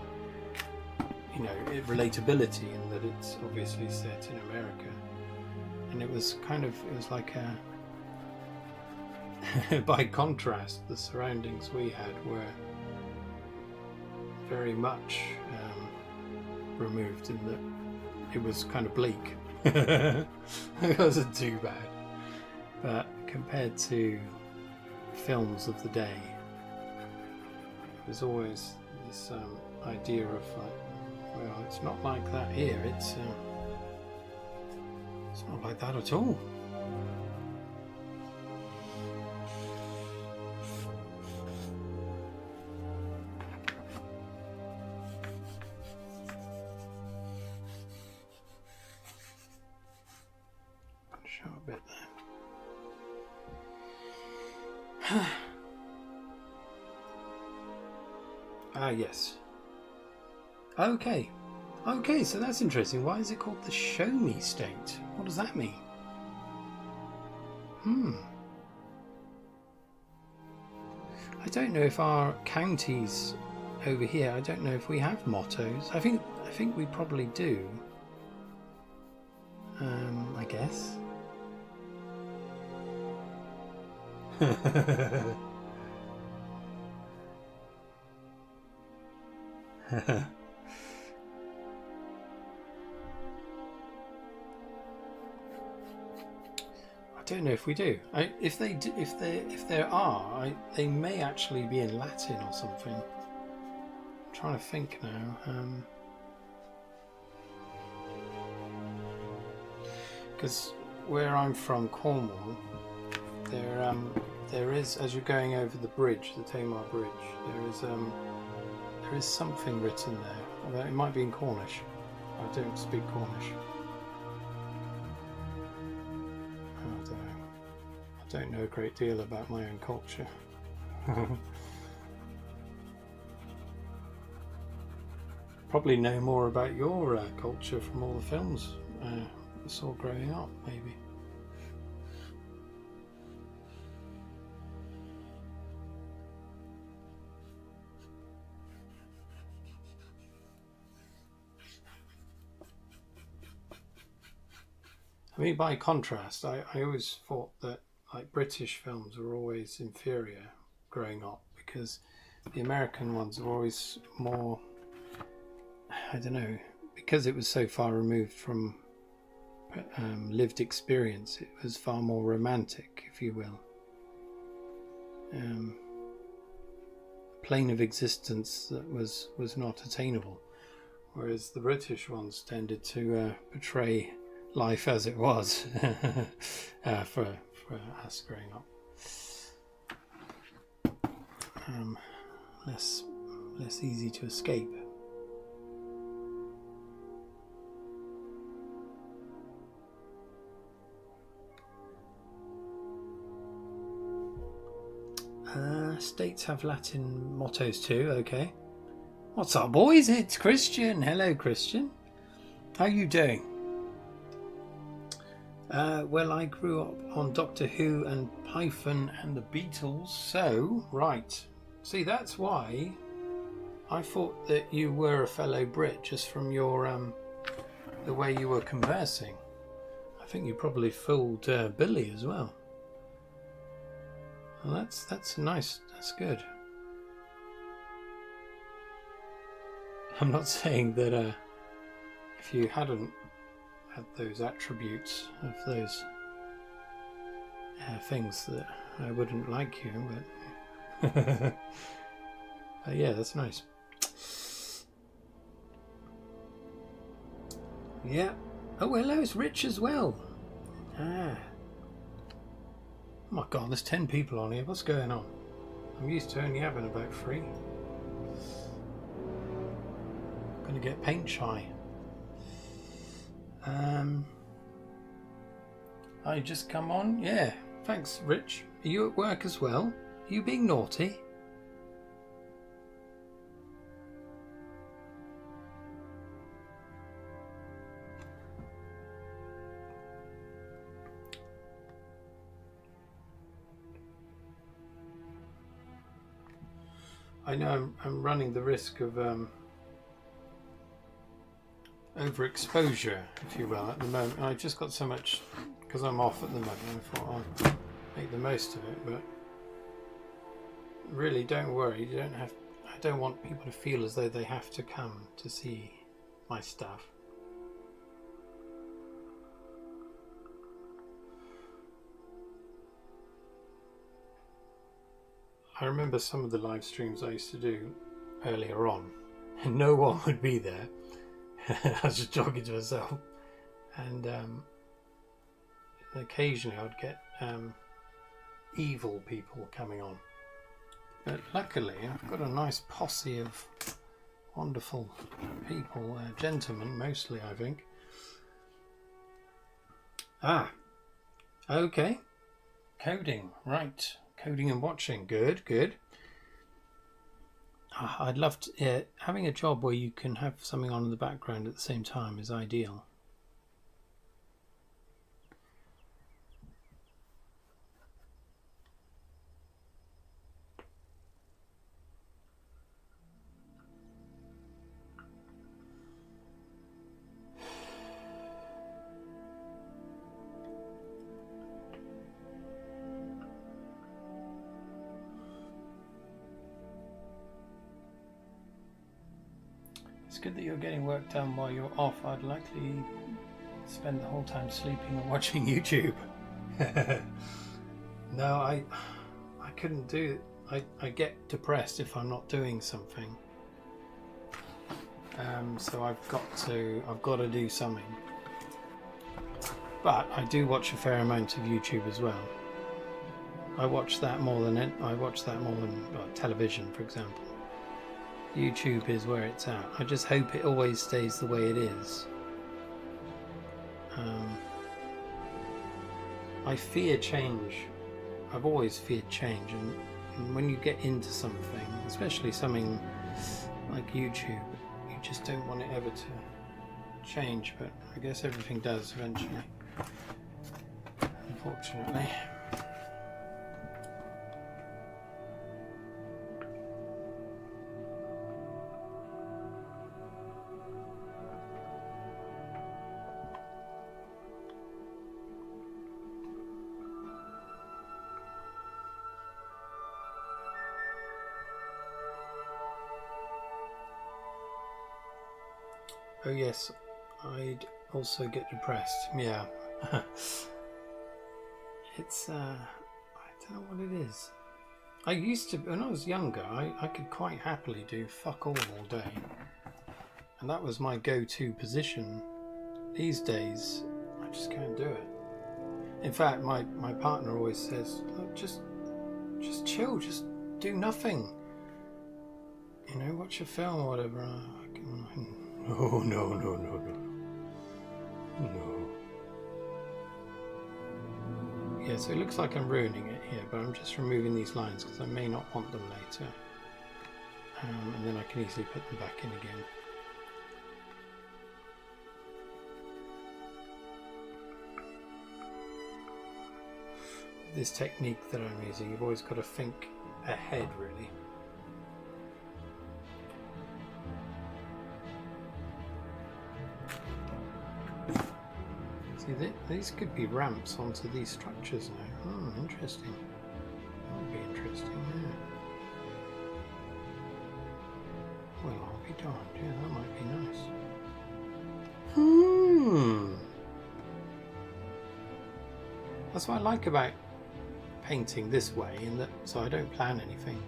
you know, relatability in that it's obviously set in America, and it was like a by contrast, the surroundings we had were very much removed in that it was kind of bleak. It wasn't too bad, but compared to films of the day, there's always this idea of like, well, it's not like that here. It's not like that at all. Show a bit there. Ah, yes. Okay, so that's interesting. Why is it called the Show Me State? What does that mean? I don't know if our counties over here, I don't know if we have mottos. I think we probably do. I guess. I don't know if we do. If there are, they may actually be in Latin or something. I'm trying to think now. Because where I'm from, Cornwall, there is, as you're going over the bridge, the Tamar Bridge, there is something written there. Although it might be in Cornish. I don't speak Cornish. I don't know a great deal about my own culture. Probably know more about your culture from all the films I saw growing up, maybe. I mean, by contrast, I always thought that like British films were always inferior growing up, because the American ones were always more, I don't know, because it was so far removed from lived experience, it was far more romantic, if you will. A plane of existence that was not attainable, whereas the British ones tended to portray life as it was for us growing up. Less easy to escape. States have Latin mottos too. Okay. What's up, boys? It's Christian. Hello, Christian. How you doing? Well, I grew up on Doctor Who and Python and the Beatles, so, right. See, that's why I thought that you were a fellow Brit, just from your, the way you were conversing. I think you probably fooled Billy as well. Well, that's nice, that's good. I'm not saying that if you hadn't had those attributes of those things that I wouldn't like you, but yeah, that's nice. Yeah. Oh, hello, it's Rich as well. Oh my god, there's 10 people on here. What's going on? I'm used to only having about 3. I'm gonna get paint shy. I just come on. Yeah, thanks, Rich. Are you at work as well? Are you being naughty? I know I'm running the risk of overexposure, if you will, at the moment. I've just got so much, because I'm off at the moment, I thought I'll make the most of it, but really don't worry, you don't have, I don't want people to feel as though they have to come to see my stuff. I remember some of the live streams I used to do earlier on, and no one would be there. I was just talking to myself, and occasionally I'd get evil people coming on. But luckily I've got a nice posse of wonderful people, gentlemen mostly, I think. Ah, okay. Coding, right. Coding and watching, good, good. I'd love to, having a job where you can have something on in the background at the same time is ideal. It's good that you're getting work done while you're off. I'd likely spend the whole time sleeping and watching YouTube. No, I couldn't do it. I get depressed if I'm not doing something. So I've got to do something. But I do watch a fair amount of YouTube as well. I watch that more than television, for example. YouTube is where it's at. I just hope it always stays the way it is. I fear change. I've always feared change, and when you get into something, especially something like YouTube, you just don't want it ever to change, but I guess everything does eventually, unfortunately. Oh yes, I'd also get depressed. Yeah. It's I don't know what it is. I used to, when I was younger, I could quite happily do fuck all day, and that was my go-to position. These days I just can't do it. In fact, my partner always says, look, just chill, just do nothing, you know, watch a film or whatever. No. Yeah, so it looks like I'm ruining it here, but I'm just removing these lines because I may not want them later. And then I can easily put them back in again. This technique that I'm using, you've always got to think ahead, really. See, these could be ramps onto these structures now. Oh, interesting. That would be interesting, yeah. Well, I'll be darned. Yeah, that might be nice. That's what I like about painting this way, in that so I don't plan anything.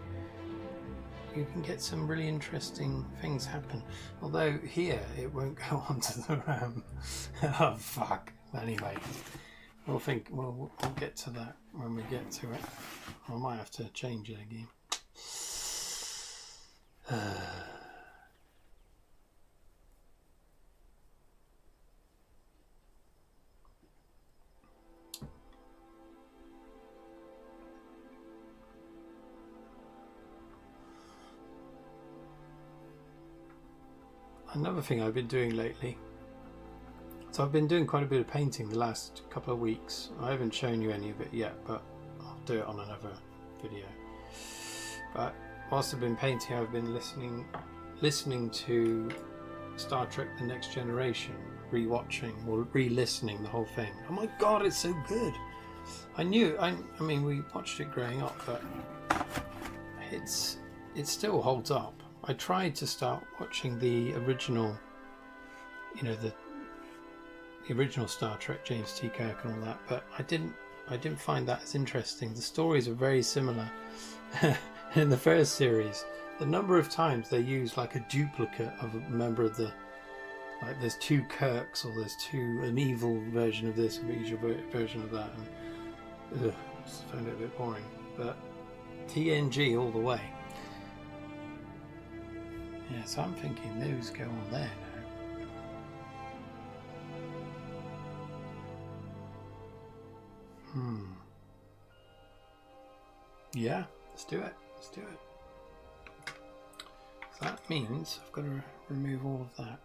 You can get some really interesting things happen. Although here it won't go onto the RAM. Oh fuck. Anyway, we'll get to that when we get to it. I might have to change it again. Another thing I've been doing lately. So I've been doing quite a bit of painting the last couple of weeks. I haven't shown you any of it yet, but I'll do it on another video. But whilst I've been painting, I've been listening to Star Trek The Next Generation, rewatching or re-listening the whole thing. Oh my god, it's so good. I mean we watched it growing up, but it still holds up. I tried to start watching the original, you know, the original Star Trek, James T. Kirk and all that, but I didn't find that as interesting. The stories are very similar. In the first series, the number of times they use like a duplicate of a member of the, like there's two Kirks, or there's an evil version of this, or evil version of that, and I just found it a bit boring. But TNG all the way. Yeah, so I'm thinking those go on there now. Yeah, let's do it. Let's do it. So that means I've got to remove all of that.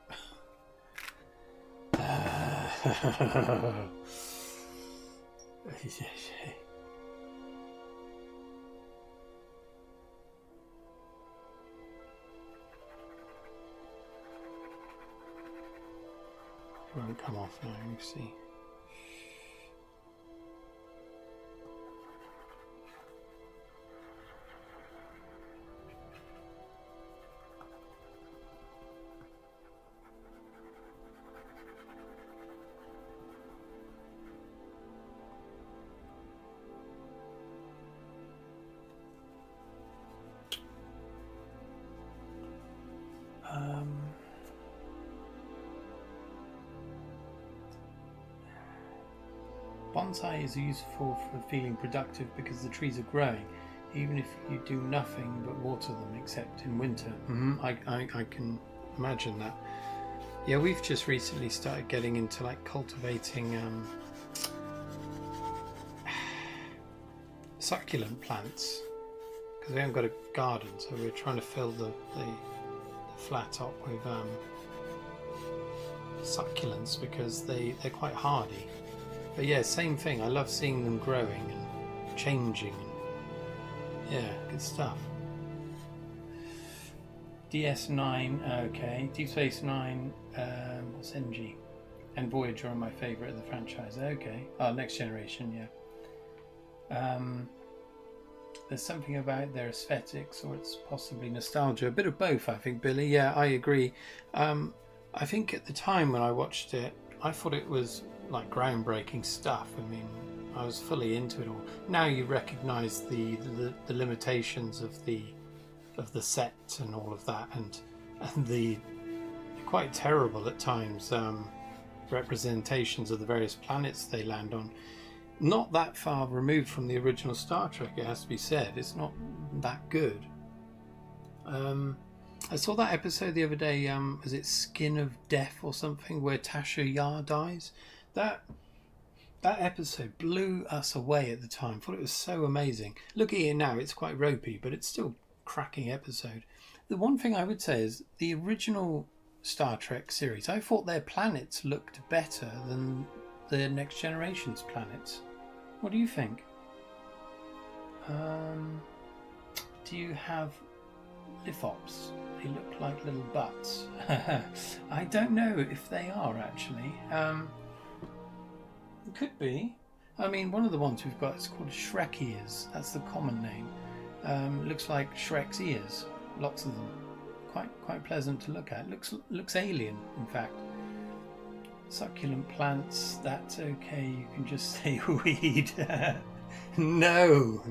It won't come off now, you see. Bonsai is useful for feeling productive because the trees are growing, even if you do nothing but water them, except in winter. I can imagine that. Yeah, we've just recently started getting into like cultivating succulent plants because we haven't got a garden, so we're trying to fill the flat up with succulents because they're quite hardy. But yeah, same thing. I love seeing them growing and changing. Yeah, good stuff. DS9, okay. Deep Space Nine, what's NG? And Voyager are my favourite of the franchise. Okay. Oh, Next Generation, yeah. There's something about their aesthetics, or it's possibly nostalgia. A bit of both, I think, Billy. Yeah, I agree. I think at the time when I watched it, I thought it was like groundbreaking stuff. I mean, I was fully into it all. Now you recognise the limitations of the set and all of that, and the quite terrible at times representations of the various planets they land on. Not that far removed from the original Star Trek, it has to be said. It's not that good. I saw that episode the other day, was it Skin of Death or something, where Tasha Yar dies? That episode blew us away at the time. I thought it was so amazing. Looking at it now, it's quite ropey, but it's still a cracking episode. The one thing I would say is the original Star Trek series, I thought their planets looked better than the Next Generation's planets. What do you think? Do you have lithops? They look like little butts. I don't know if they are actually. It could be. I mean, one of the ones we've got is called Shrek ears. That's the common name. Looks like Shrek's ears. Lots of them. Quite pleasant to look at. Looks alien, in fact. Succulent plants, that's okay, you can just say weed. No,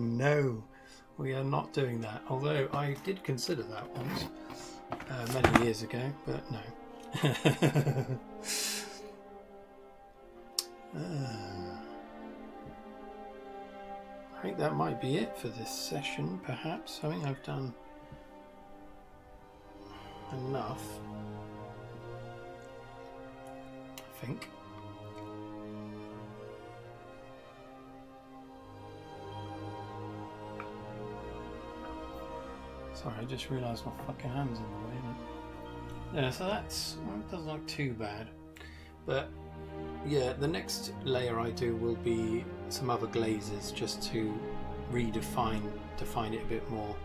we are not doing that. Although I did consider that once, many years ago, but no. I think that might be it for this session, perhaps. I think I've done enough. I think. Sorry, I just realised my fucking hand's in the way. Yeah, so that doesn't look too bad. But yeah, the next layer I do will be some other glazes just to define it a bit more.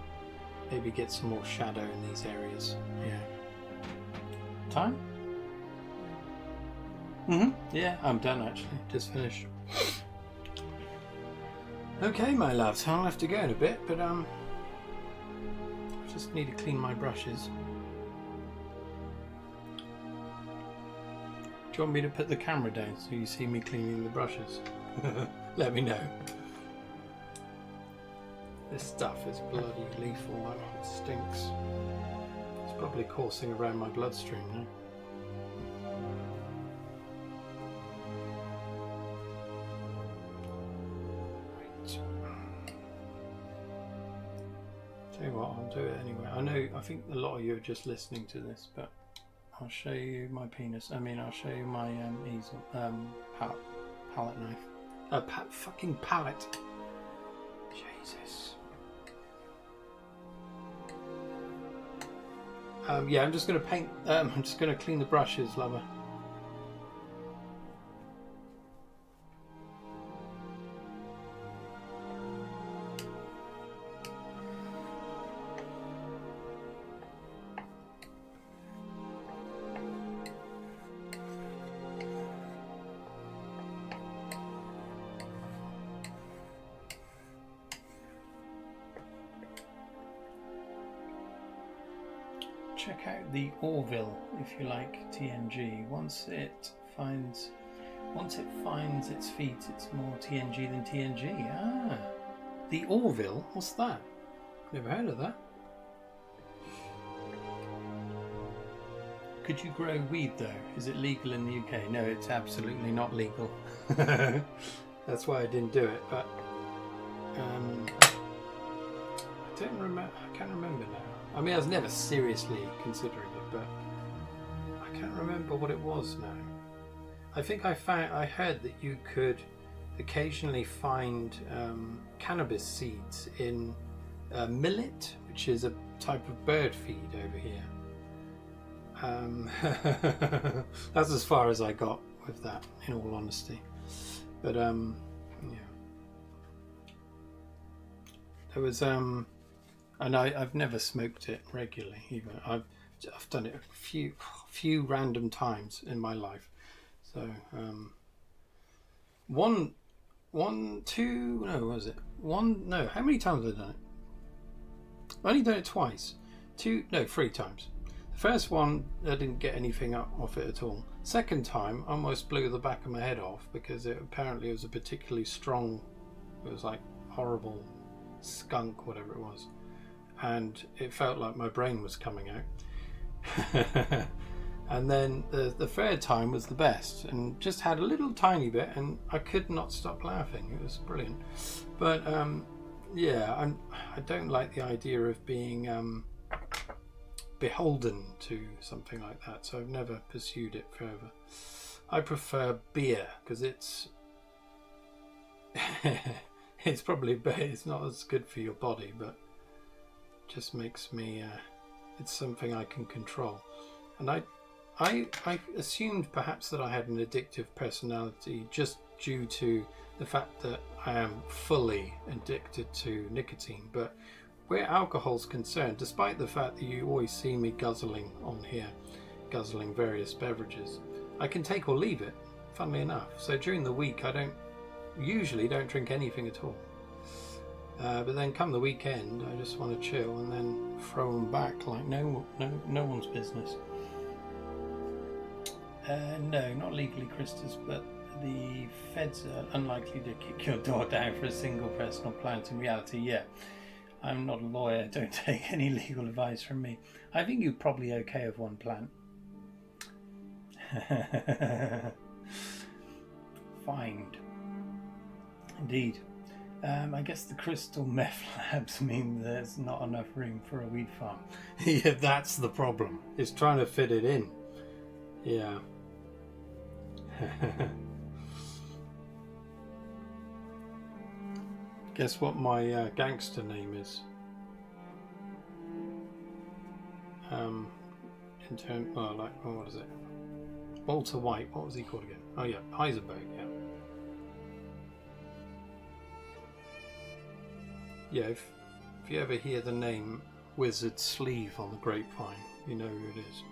Maybe get some more shadow in these areas. Yeah. Time? Yeah, I'm done actually. Just finished. Okay, my loves, I'll have to go in a bit, but I just need to clean my brushes. Do you want me to put the camera down so you see me cleaning the brushes? Let me know. This stuff is bloody lethal, it stinks. It's probably coursing around my bloodstream now. Tell you what, I'll do it anyway. I think a lot of you are just listening to this, but I'll show you my penis. I'll show you my easel, palette knife. Fucking palette. Jesus. Yeah, I'm just going to paint. I'm just going to clean the brushes, lover. Check out the Orville if you like TNG. Once it finds its feet, it's more TNG than TNG. Ah, the Orville. What's that? Never heard of that. Could you grow weed though? Is it legal in the UK? No, it's absolutely not legal. That's why I didn't do it. But I don't remember. I can't remember now. I mean, I was never seriously considering it, but I can't remember what it was now. I think I heard that you could occasionally find cannabis seeds in millet, which is a type of bird feed over here. That's as far as I got with that, in all honesty. But yeah, there was and I've never smoked it regularly either. I've done it a few random times in my life. So how many times have I done it? I've only done it twice. 3 times. The first one, I didn't get anything off it at all. Second time, I almost blew the back of my head off because it was a particularly strong, it was like horrible skunk, whatever it was. And it felt like my brain was coming out. And then the third time was the best, and just had a little tiny bit, and I could not stop laughing. It was brilliant. But yeah, I don't like the idea of being beholden to something like that, so I've never pursued it further. I prefer beer because it's it's not as good for your body, but just makes me it's something I can control. And I assumed perhaps that I had an addictive personality just due to the fact that I am fully addicted to nicotine. But where alcohol's concerned, despite the fact that you always see me guzzling on here, guzzling various beverages, I can take or leave it, funnily enough. So during the week I usually don't drink anything at all. But then come the weekend I just want to chill and then throw them back like no one's business. No, not legally, Christus, but the feds are unlikely to kick your door down for a single personal plant. In reality, yeah. I'm not a lawyer, don't take any legal advice from me. I think you're probably okay with one plant. Find. Indeed. I guess the crystal meth labs mean there's not enough room for a weed farm. Yeah, that's the problem. It's trying to fit it in. Yeah. Guess what my gangster name is? What is it? Walter White. What was he called again? Oh yeah, Heisenberg. Yeah. Yeah. If you ever hear the name Wizard Sleeve on the grapevine, you know who it is.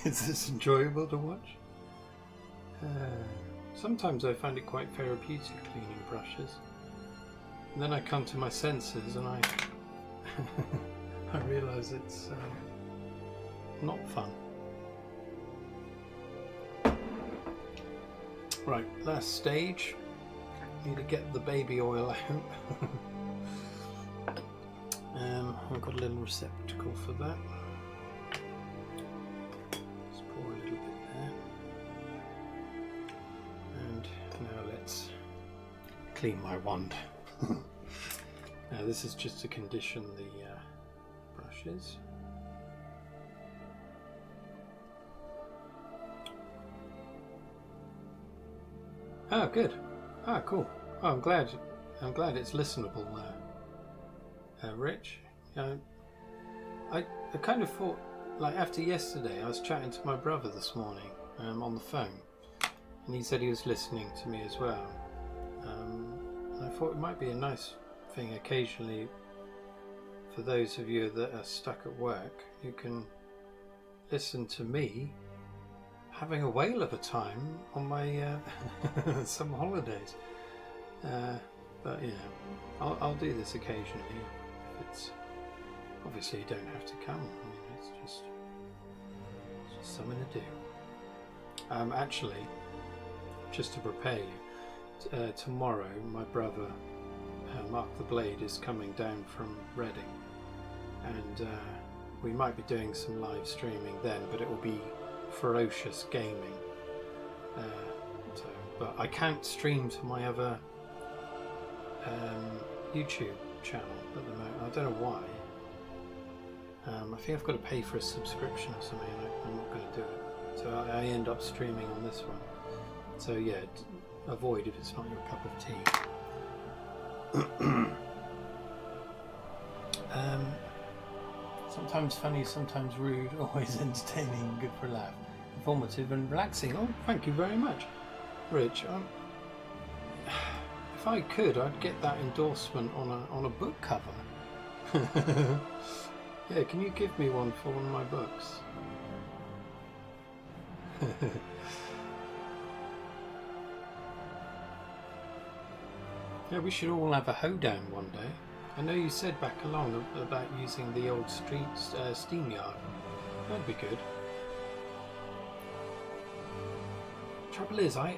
Is this enjoyable to watch? Sometimes I find it quite therapeutic cleaning brushes. And then I come to my senses and I realise it's not fun. Right, last stage. Need to get the baby oil out. I've got a little receptacle for that. Clean my wand. Now this is just to condition the brushes. Oh, good. Ah, cool. Oh, I'm glad it's listenable, Rich. I kind of thought, like after yesterday, I was chatting to my brother this morning on the phone, and he said he was listening to me as well. I thought it might be a nice thing occasionally for those of you that are stuck at work. You can listen to me having a whale of a time on my some holidays. But yeah, I'll do this occasionally. If it's obviously you don't have to come. I mean, it's just something to do. Actually, just to prepare you, tomorrow my brother Mark the Blade is coming down from Reading, and we might be doing some live streaming then, but it will be ferocious gaming. But I can't stream to my other YouTube channel at the moment. I don't know why. I think I've got to pay for a subscription or something, and I'm not going to do it. So I end up streaming on this one. So yeah, avoid if it's not your cup of tea. Sometimes funny, sometimes rude, always entertaining, good for a laugh, informative and relaxing. Oh, thank you very much, Rich. If I could, I'd get that endorsement on a book cover. Yeah, can you give me one for one of my books? Yeah, we should all have a hoedown one day. I know you said back along about using the old steam yard. That'd be good. Trouble is, I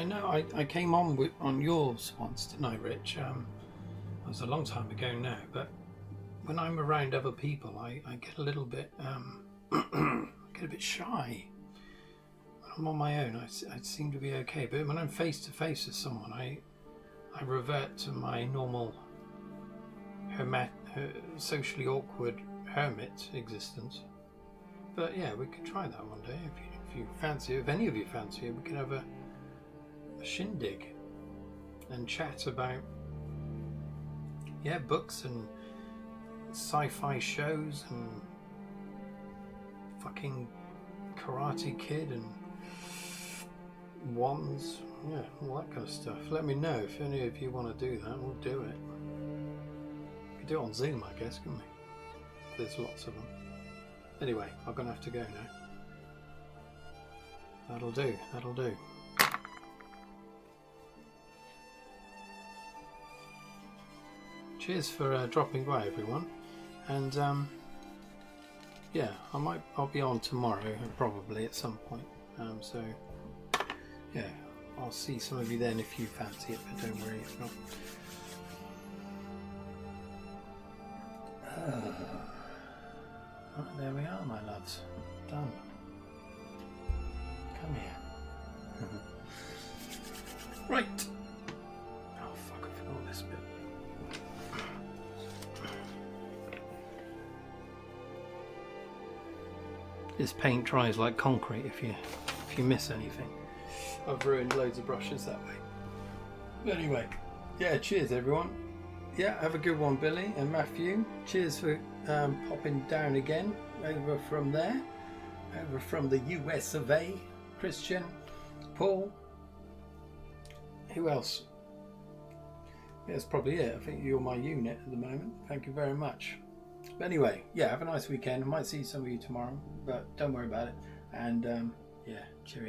know I came on yours once, didn't I, Rich? It was a long time ago now, but when I'm around other people, I get a little bit get a bit shy. When I'm on my own, I seem to be okay, but when I'm face to face with someone, I revert to my normal socially awkward hermit existence. But yeah, we could try that one day if you fancy it. If any of you fancy it, we could have a shindig and chat about books and sci-fi shows and fucking Karate Kid and wands, all that kind of stuff. Let me know if any of you want to do that. We'll do it. We could do it on Zoom, I guess, couldn't we? There's lots of them. Anyway, I'm gonna have to go now. That'll do. Cheers for dropping by, everyone. And I'll be on tomorrow probably at some point. So yeah, I'll see some of you then if you fancy it, but don't worry if not. Right, there we are, my loves. Done. Come here. Right. Oh fuck, I forgot this bit. This paint dries like concrete if you miss anything. I've ruined loads of brushes that way. But anyway, yeah, cheers everyone. Yeah, have a good one, Billy and Matthew. Cheers for popping down again over from there, over from the US of A. Christian, Paul. Who else? Yeah, that's probably it. I think you're my unit at the moment. Thank you very much. But anyway, yeah, have a nice weekend. I might see some of you tomorrow, but don't worry about it. And yeah, cheerio.